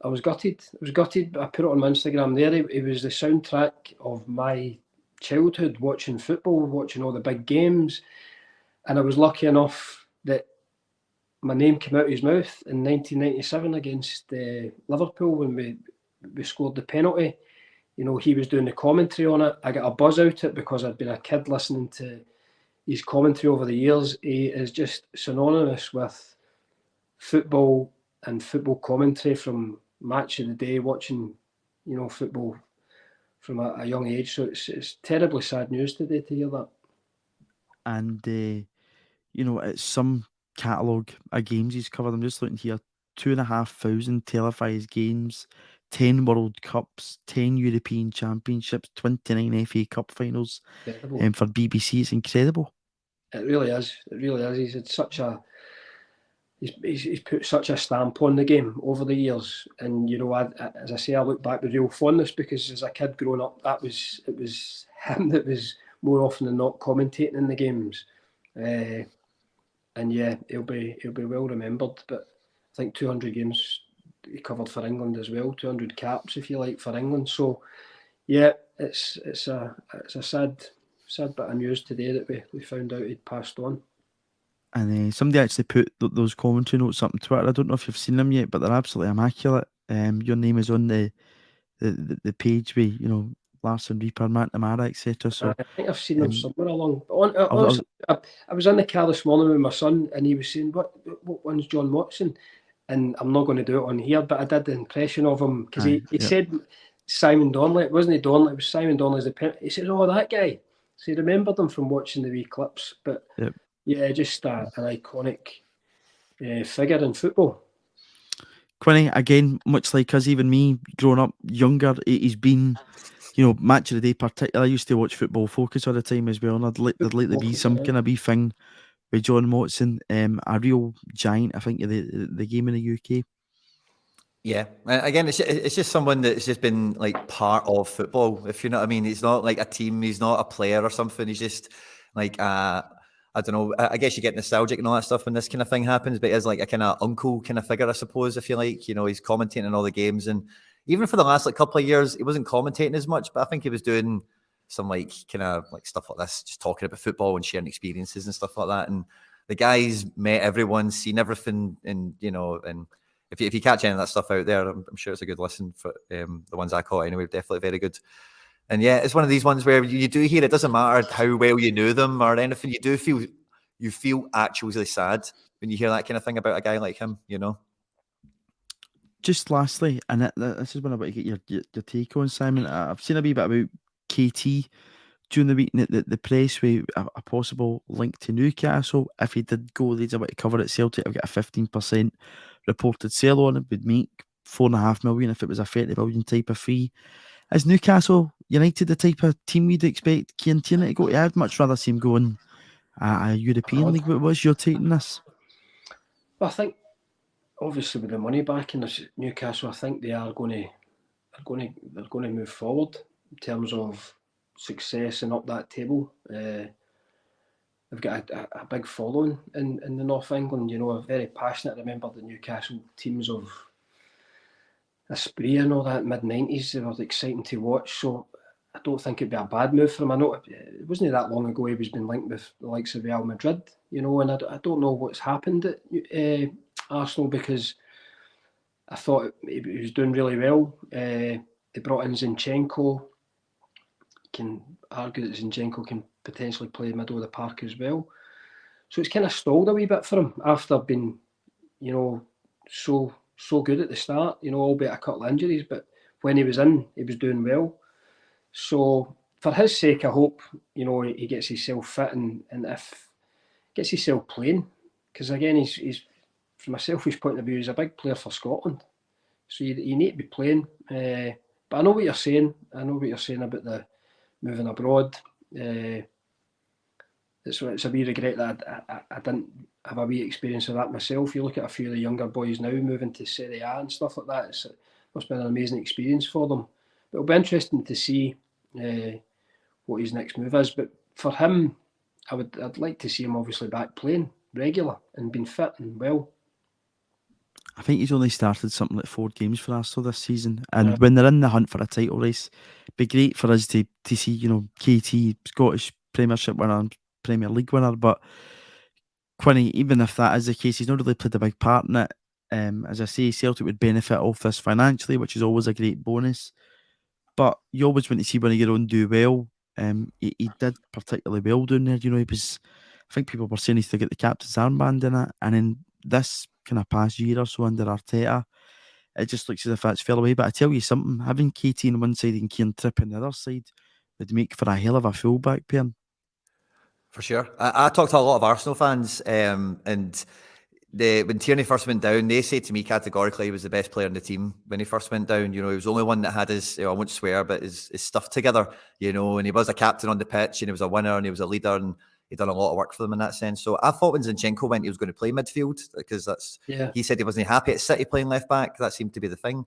I was gutted. I put it on my Instagram there. It was the soundtrack of my childhood, watching football, watching all the big games. And I was lucky enough that my name came out of his mouth in 1997 against Liverpool when we scored the penalty. He was doing the commentary on it. I got a buzz out it because I'd been a kid listening to his commentary over the years. He is just synonymous with football and football commentary from match of the day, watching, football from a young age. So it's terribly sad news today to hear that. And, it's some catalogue of games he's covered. I'm just looking here, 2,500 televised games, 10 World Cups, 10 European Championships, 29 FA Cup finals. For BBC. It's incredible. It really is. He's had such a he's put such a stamp on the game over the years, and as I say, I look back with real fondness because as a kid growing up, it was him that was more often than not commentating in the games, and yeah, he'll be well remembered. But I think 200 games he covered for England as well, 200 caps if you like for England. So yeah, it's a sad bit of news today that we found out he'd passed on. And somebody actually put those commentary notes up on Twitter. I don't know if you've seen them yet, but they're absolutely immaculate. Your name is on the page with Larson, Reaper, McNamara, etc. So I think I've seen them somewhere along. Honestly, I was in the car this morning with my son, and he was saying, "What one's John Motson?" And I'm not going to do it on here, but I did the impression of him because he said Simon Donnelly. It wasn't Donnelly. It was Simon Donnelly. He said, "Oh, that guy." So you remembered him from watching the wee clips. But yeah, just an iconic figure in football. Quinny, again, much like us, even me, growing up younger, he's been, match of the day particularly. I used to watch Football Focus all the time as well, and there'd like to be some kind of wee thing with John Motson, a real giant, I think, of the game in the UK. Yeah, again, it's just someone that's just been like part of football, if you know what I mean. He's not like a team, he's not a player or something. He's just like I don't know. I guess you get nostalgic and all that stuff when this kind of thing happens, but as like a kind of uncle kind of figure, I suppose, if you like. He's commentating on all the games, and even for the last like couple of years, he wasn't commentating as much, but I think he was doing some like kind of like stuff like this, just talking about football and sharing experiences and stuff like that. And the guy's met everyone, seen everything, and and if you catch any of that stuff out there, I'm sure it's a good listen for the ones I caught anyway. Definitely very good. And yeah, it's one of these ones where you do hear it doesn't matter how well you know them or anything. You feel actually sad when you hear that kind of thing about a guy like him. Just lastly, and this is when I want to get your take on, Simon. I've seen a wee bit about KT during the week, the press with a possible link to Newcastle. If he did go, they'd about to cover at Celtic. I've got a 15% reported sale on it. Would make $4.5 million if it was a 30 million type of fee. Is Newcastle United the type of team we'd expect Kieran Tierney to go to? I'd much rather see him go in a European league. What's your take on this? Well, I think obviously with the money back in Newcastle, I think they are going to move forward in terms of success and up that table. They've got a big following in the North England. Are very passionate. I remember the Newcastle teams of Esprit and all that mid-90s. They were exciting to watch. So I don't think it'd be a bad move for him. I know it wasn't that long ago he was been linked with the likes of Real Madrid. And I don't know what's happened at Arsenal, because I thought he was doing really well. They brought in Zinchenko. You can argue that Zinchenko can potentially play middle of the park as well. So it's kind of stalled a wee bit for him after being, so good at the start, albeit a couple of injuries. But when he was in, he was doing well. So for his sake, I hope, he gets himself fit and if gets himself playing. Because again, he's from a selfish point of view, he's a big player for Scotland. So you need to be playing. But I know what you're saying. I know what you're saying about the moving abroad. It's a wee regret that I didn't have a wee experience of that myself. You look at a few of the younger boys now moving to Serie A and stuff like that. It must have been an amazing experience for them. But it'll be interesting to see what his next move is. But for him, I'd like to see him obviously back playing regular and being fit and well. I think he's only started something like 4 games for Arsenal this season. And when they're in the hunt for a title race, it'd be great for us to see, KT, Scottish Premiership winner, Premier League winner. But Quinny, even if that is the case, he's not really played a big part in it. As I say, Celtic would benefit off this financially, which is always a great bonus. But you always want to see when your own do well. He did particularly well down there. He was, I think people were saying he's to get the captain's armband in it. And in this kind of past year or so under Arteta, it just looks as if that's fell away. But I tell you something, having KT on one side and Kieran Tripp on the other side would make for a hell of a fullback pair. For sure. I talked to a lot of Arsenal fans, and when Tierney first went down, they said to me categorically he was the best player in the team when he first went down. He was the only one that had his, I won't swear, but his stuff together, and he was a captain on the pitch, and he was a winner, and he was a leader, and he'd done a lot of work for them in that sense. So I thought when Zinchenko went, he was going to play midfield, because he said he wasn't happy at City playing left back. That seemed to be the thing.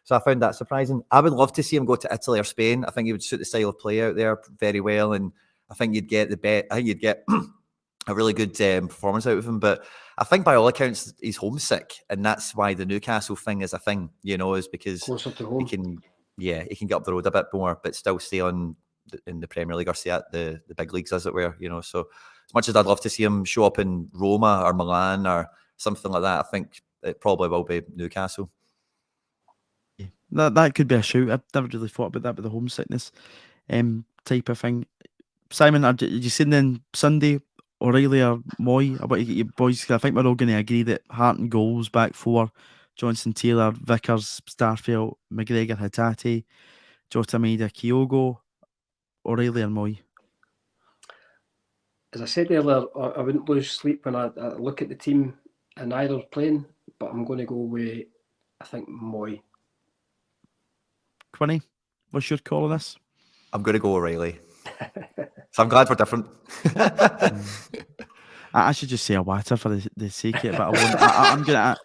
So I found that surprising. I would love to see him go to Italy or Spain. I think he would suit the style of play out there very well, and I think you'd get a really good performance out of him. But I think by all accounts he's homesick, and that's why the Newcastle thing is a thing, is because he can get up the road a bit more, but still stay on in the Premier League or stay at the big leagues, as it were. So as much as I'd love to see him show up in Roma or Milan or something like that, I think it probably will be Newcastle. That could be a shout. I've never really thought about that, with the homesickness type of thing. Simon, are you saying then Sunday, O'Reilly or Moy? I want to get you boys. I think we're all going to agree that Hart and goals, back 4, Johnson, Taylor, Vickers, Starfelt, McGregor, Hatate, Jota, Maeda, Kyogo, O'Reilly or Moy? as I said earlier, I wouldn't lose sleep when I look at the team and either playing, but I'm going to go with, I think, Moy. Quinny, what's your call on this? I'm going to go O'Reilly. So I'm glad we're different. I should just say Awata for the sake of it, but I won't.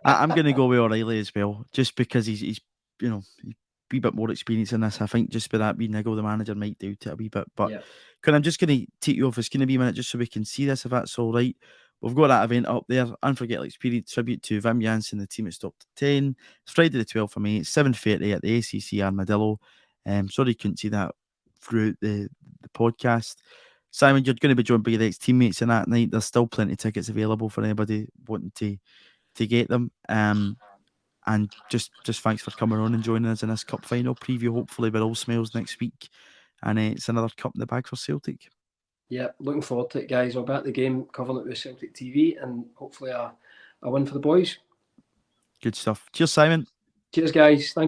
I'm gonna go with O'Reilly as well, just because he's you know, a wee bit more experience in this. I think just with that wee niggle, the manager might do to it a wee bit. But I'm just gonna take you off. It's gonna be a minute just so we can see this, if that's all right. We've got that event up there, Unforgettable Experience tribute to Wim Jansen, the team at stopped at 10. It's Friday the 12th of May, 7:30 at the ACC Armadillo. Sorry you couldn't see that throughout the podcast. Simon, you're going to be joined by your ex-teammates in that night. There's still plenty of tickets available for anybody wanting to get them. And just thanks for coming on and joining us in this cup final preview. Hopefully, with all smiles next week, and it's another cup in the bag for Celtic. Yeah, looking forward to it, guys. I'll be at the game covering it with Celtic TV, and hopefully a win for the boys. Good stuff. Cheers, Simon. Cheers, guys. Thank